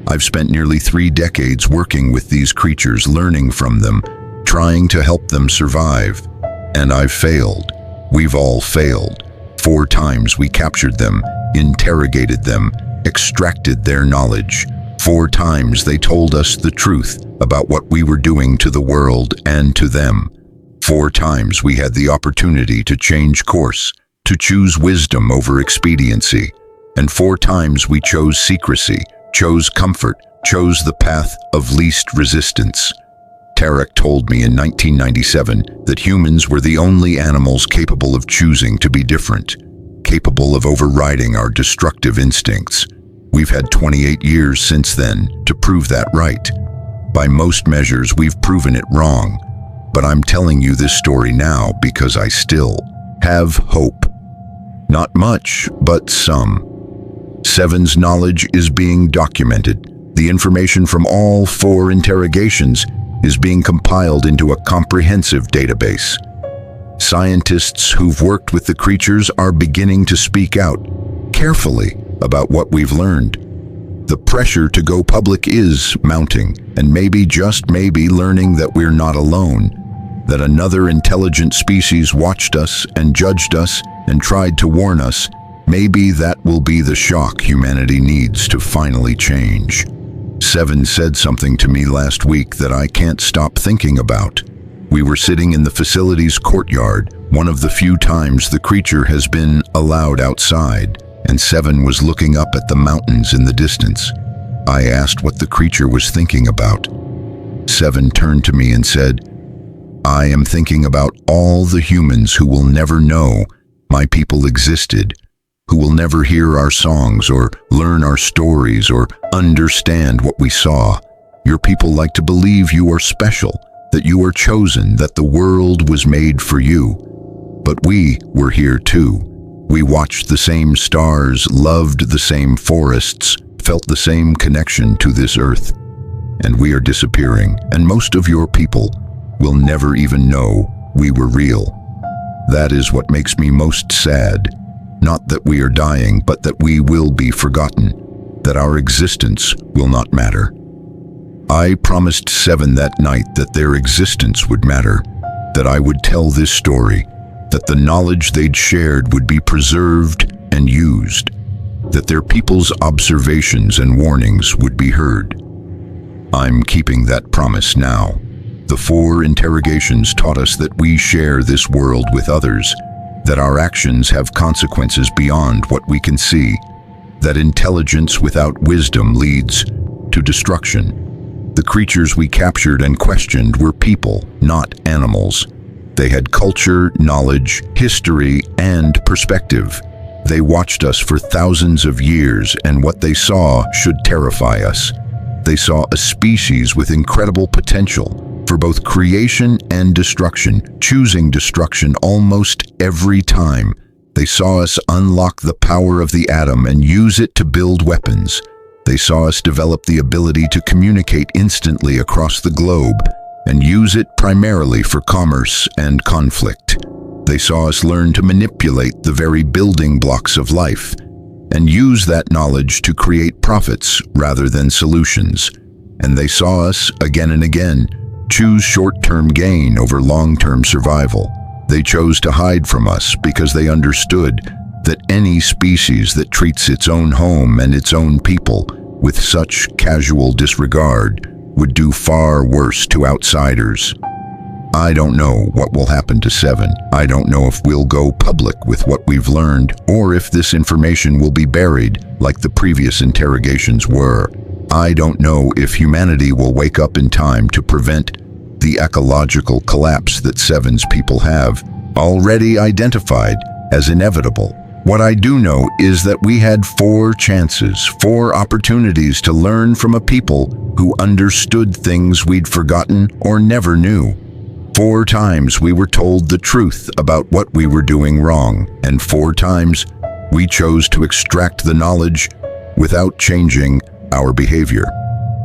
I've spent nearly 3 decades working with these creatures, learning from them, trying to help them survive. And I've failed. We've all failed. 4 times we captured them, interrogated them, extracted their knowledge. 4 times they told us the truth about what we were doing to the world and to them. 4 times we had the opportunity to change course, to choose wisdom over expediency. And 4 times we chose secrecy, chose comfort, chose the path of least resistance. Tarek told me in 1997 that humans were the only animals capable of choosing to be different, capable of overriding our destructive instincts. We've had 28 years since then to prove that right. By most measures, we've proven it wrong. But I'm telling you this story now because I still have hope. Not much, but some. Seven's knowledge is being documented. The information from all 4 interrogations is being compiled into a comprehensive database. Scientists who've worked with the creatures are beginning to speak out carefully about what we've learned. The pressure to go public is mounting, and maybe, just maybe, learning that we're not alone, that another intelligent species watched us and judged us and tried to warn us, maybe that will be the shock humanity needs to finally change. Seven said something to me last week that I can't stop thinking about. We were sitting in the facility's courtyard, one of the few times the creature has been allowed outside, and Seven was looking up at the mountains in the distance. I asked what the creature was thinking about. Seven turned to me and said, "I am thinking about all the humans who will never know my people existed, who will never hear our songs or learn our stories or understand what we saw. Your people like to believe you are special, that you are chosen, that the world was made for you. But we were here too. We watched the same stars, loved the same forests, felt the same connection to this earth. And we are disappearing, and most of your people will never even know we were real. That is what makes me most sad. Not that we are dying, but that we will be forgotten, that our existence will not matter." I promised Seven that night that their existence would matter, that I would tell this story, that the knowledge they'd shared would be preserved and used. that their people's observations and warnings would be heard. I'm keeping that promise now. The 4 interrogations taught us that we share this world with others, that our actions have consequences beyond what we can see, that intelligence without wisdom leads to destruction. The creatures we captured and questioned were people, not animals. They had culture, knowledge, history, and perspective. They watched us for thousands of years, and what they saw should terrify us. They saw a species with incredible potential for both creation and destruction, choosing destruction almost every time. They saw us unlock the power of the atom and use it to build weapons. They saw us develop the ability to communicate instantly across the globe and use it primarily for commerce and conflict. They saw us learn to manipulate the very building blocks of life and use that knowledge to create profits rather than solutions. And they saw us, again and again, choose short-term gain over long-term survival. They chose to hide from us because they understood that any species that treats its own home and its own people with such casual disregard would do far worse to outsiders. I don't know what will happen to 7. I don't know if we'll go public with what we've learned or if this information will be buried like the previous interrogations were. I don't know if humanity will wake up in time to prevent the ecological collapse that 7's people have already identified as inevitable. What I do know is that we had 4 chances, 4 opportunities to learn from a people who understood things we'd forgotten or never knew. 4 times we were told the truth about what we were doing wrong, and 4 times we chose to extract the knowledge without changing our behavior.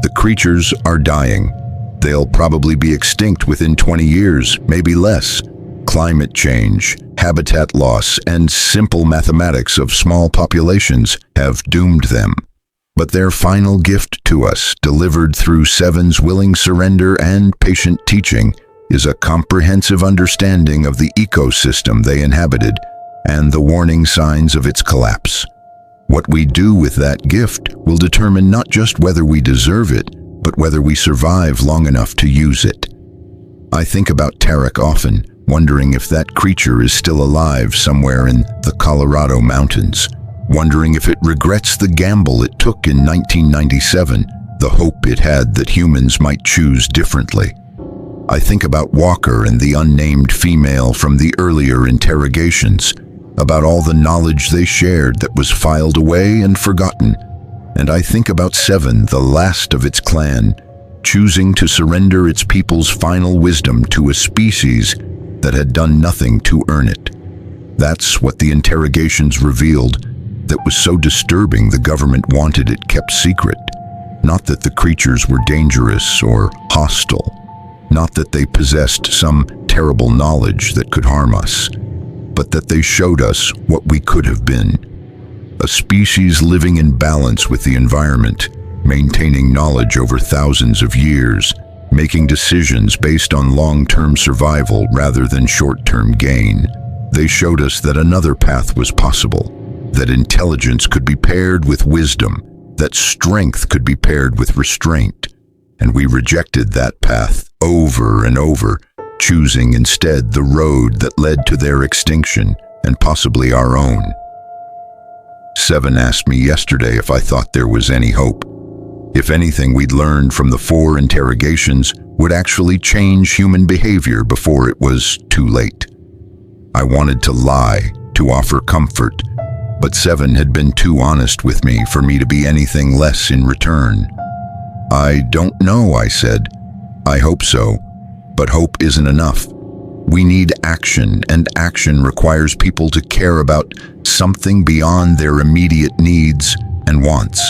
The creatures are dying. They'll probably be extinct within 20 years, maybe less. Climate change, habitat loss, and simple mathematics of small populations have doomed them. But their final gift to us, delivered through 7's willing surrender and patient teaching, is a comprehensive understanding of the ecosystem they inhabited and the warning signs of its collapse. What we do with that gift will determine not just whether we deserve it, but whether we survive long enough to use it. I think about Tarek often, wondering if that creature is still alive somewhere in the Colorado mountains, wondering if it regrets the gamble it took in 1997, the hope it had that humans might choose differently. I think about Walker and the unnamed female from the earlier interrogations, about all the knowledge they shared that was filed away and forgotten. And I think about 7, the last of its clan, choosing to surrender its people's final wisdom to a species that had done nothing to earn it. That's what the interrogations revealed that was so disturbing the government wanted it kept secret. Not that the creatures were dangerous or hostile, not that they possessed some terrible knowledge that could harm us, but that they showed us what we could have been. A species living in balance with the environment, maintaining knowledge over thousands of years, making decisions based on long-term survival rather than short-term gain. They showed us that another path was possible, that intelligence could be paired with wisdom, that strength could be paired with restraint. And we rejected that path over and over, choosing instead the road that led to their extinction and possibly our own. 7 asked me yesterday if I thought there was any hope. If anything we'd learned from the 4 interrogations would actually change human behavior before it was too late. I wanted to lie, to offer comfort, but 7 had been too honest with me for me to be anything less in return. I don't know, I said. I hope so, but hope isn't enough. We need action, and action requires people to care about something beyond their immediate needs and wants.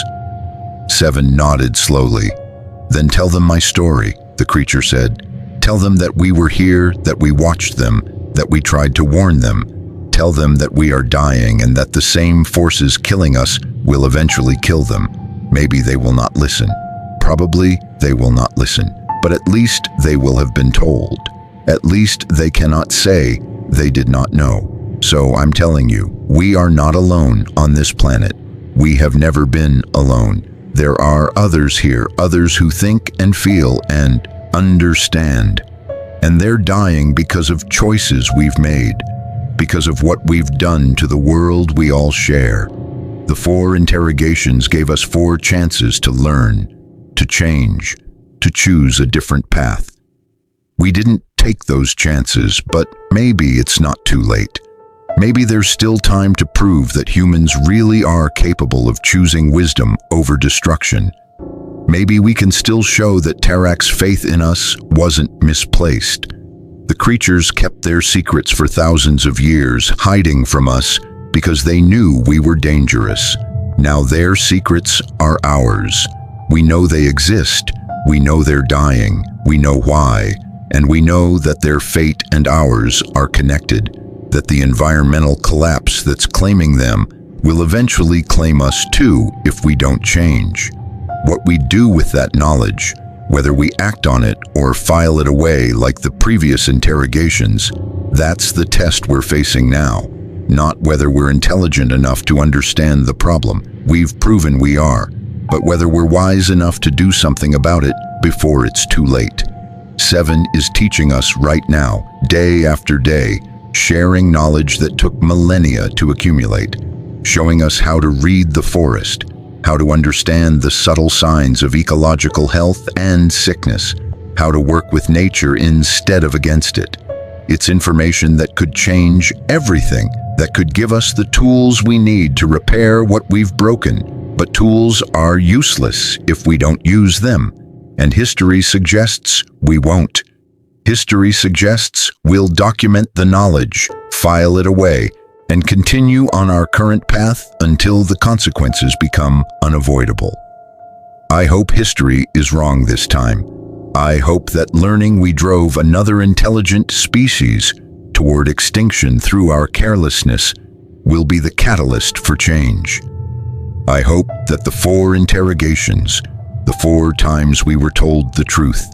7 nodded slowly. Then tell them my story, the creature said. Tell them that we were here, that we watched them, that we tried to warn them. Tell them that we are dying and that the same forces killing us will eventually kill them. Maybe they will not listen. Probably they will not listen, but at least they will have been told. At least they cannot say they did not know. So I'm telling you, we are not alone on this planet. We have never been alone. There are others here, others who think and feel and understand. And they're dying because of choices we've made, because of what we've done to the world we all share. The 4 interrogations gave us 4 chances to learn, to change, to choose a different path. We didn't take those chances, but maybe it's not too late. Maybe there's still time to prove that humans really are capable of choosing wisdom over destruction. Maybe we can still show that Tarak's faith in us wasn't misplaced. The creatures kept their secrets for thousands of years, hiding from us because they knew we were dangerous. Now their secrets are ours. We know they exist. We know they're dying. We know why. And we know that their fate and ours are connected, that the environmental collapse that's claiming them will eventually claim us too if we don't change. What we do with that knowledge, whether we act on it or file it away like the previous interrogations, that's the test we're facing now. Not whether we're intelligent enough to understand the problem. We've proven we are. But whether we're wise enough to do something about it before it's too late. 7 is teaching us right now, day after day, sharing knowledge that took millennia to accumulate, showing us how to read the forest, how to understand the subtle signs of ecological health and sickness, how to work with nature instead of against it. It's information that could change everything, that could give us the tools we need to repair what we've broken. But tools are useless if we don't use them. And history suggests we won't. History suggests we'll document the knowledge, file it away, and continue on our current path until the consequences become unavoidable. I hope history is wrong this time. I hope that learning we drove another intelligent species toward extinction through our carelessness will be the catalyst for change. I hope that the 4 interrogations, the 4 times we were told the truth,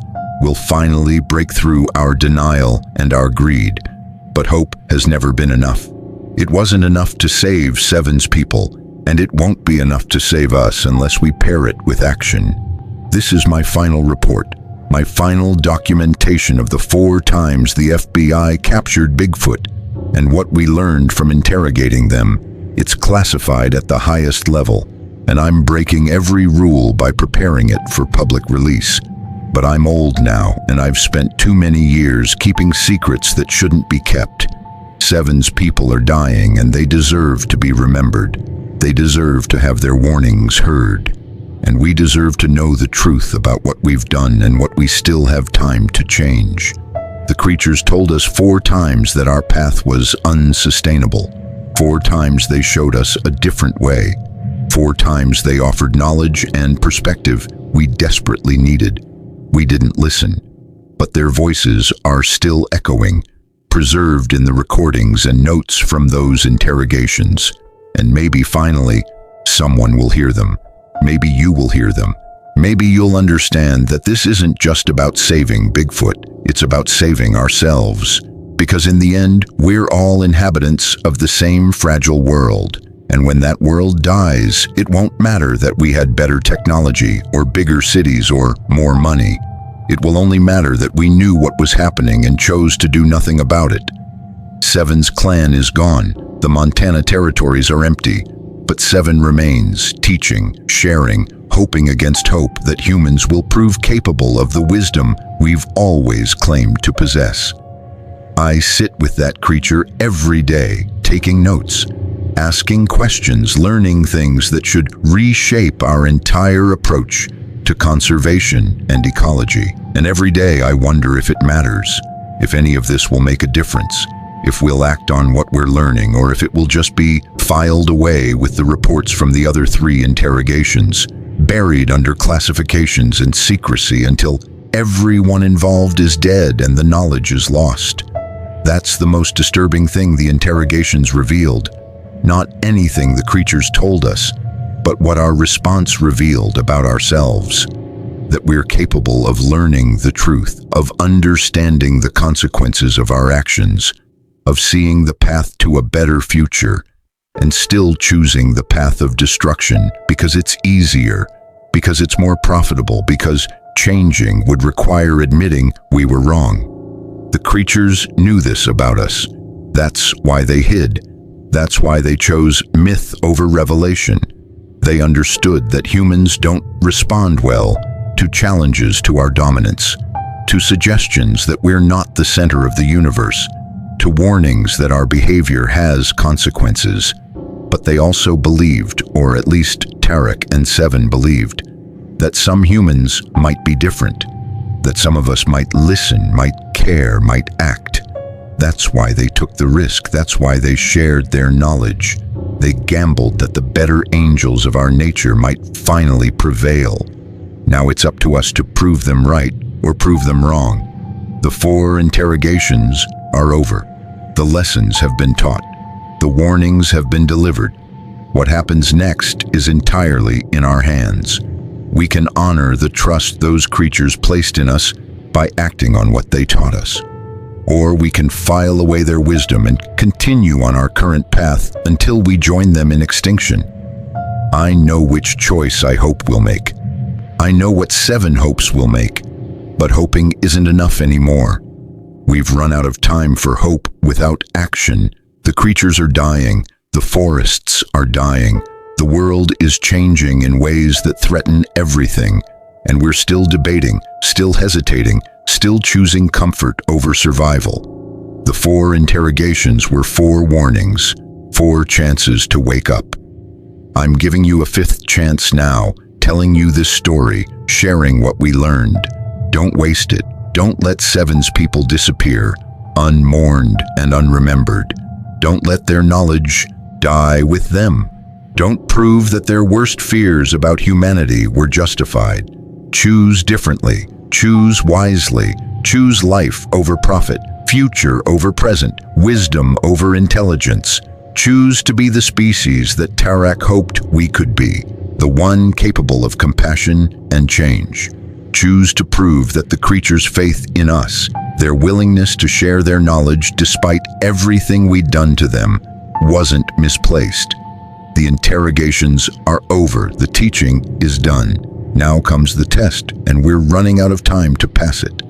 will finally break through our denial and our greed. But hope has never been enough. It wasn't enough to save 7's people, and it won't be enough to save us unless we pair it with action. This is my final report, my final documentation of the 4 times the FBI captured Bigfoot and what we learned from interrogating them. It's classified at the highest level, and I'm breaking every rule by preparing it for public release. But I'm old now, and I've spent too many years keeping secrets that shouldn't be kept. 7's people are dying, and they deserve to be remembered. They deserve to have their warnings heard. And we deserve to know the truth about what we've done and what we still have time to change. The creatures told us 4 times that our path was unsustainable. 4 times they showed us a different way. 4 times they offered knowledge and perspective we desperately needed. We didn't listen, but their voices are still echoing, preserved in the recordings and notes from those interrogations. And maybe finally, someone will hear them. Maybe you will hear them. Maybe you'll understand that this isn't just about saving Bigfoot, it's about saving ourselves. Because in the end, we're all inhabitants of the same fragile world. And when that world dies, it won't matter that we had better technology or bigger cities or more money. It will only matter that we knew what was happening and chose to do nothing about it. 7's clan is gone. The Montana territories are empty. But 7 remains, teaching, sharing, hoping against hope that humans will prove capable of the wisdom we've always claimed to possess. I sit with that creature every day, taking notes, asking questions, learning things that should reshape our entire approach to conservation and ecology. And every day I wonder if it matters, if any of this will make a difference, if we'll act on what we're learning, or if it will just be filed away with the reports from the other 3 interrogations, buried under classifications and secrecy until everyone involved is dead and the knowledge is lost. That's the most disturbing thing the interrogations revealed. Not anything the creatures told us, but what our response revealed about ourselves. That we're capable of learning the truth, of understanding the consequences of our actions, of seeing the path to a better future, and still choosing the path of destruction because it's easier, because it's more profitable, because changing would require admitting we were wrong. The creatures knew this about us. That's why they hid. That's why they chose myth over revelation. They understood that humans don't respond well to challenges to our dominance, to suggestions that we're not the center of the universe, to warnings that our behavior has consequences. But they also believed, or at least Tarek and Seven believed, that some humans might be different, that some of us might listen, might care, might act. That's why they took the risk. That's why they shared their knowledge. They gambled that the better angels of our nature might finally prevail. Now it's up to us to prove them right or prove them wrong. The 4 interrogations are over. The lessons have been taught. The warnings have been delivered. What happens next is entirely in our hands. We can honor the trust those creatures placed in us by acting on what they taught us. Or we can file away their wisdom and continue on our current path until we join them in extinction. I know which choice I hope we'll make. I know what Seven hopes we'll make, but hoping isn't enough anymore. We've run out of time for hope without action. The creatures are dying. The forests are dying. The world is changing in ways that threaten everything. And we're still debating, still hesitating, still choosing comfort over survival. The 4 interrogations were 4 warnings, 4 chances to wake up. I'm giving you a 5th chance now, telling you this story, sharing what we learned. Don't waste it. Don't let Seven's people disappear, unmourned and unremembered. Don't let their knowledge die with them. Don't prove that their worst fears about humanity were justified. Choose differently. Choose wisely. Choose life over profit, future over present, wisdom over intelligence. Choose to be the species that Tarek hoped we could be, the one capable of compassion and change. Choose to prove that the creatures' faith in us, their willingness to share their knowledge despite everything we'd done to them, wasn't misplaced. The interrogations are over. The teaching is done. Now comes the test, and we're running out of time to pass it.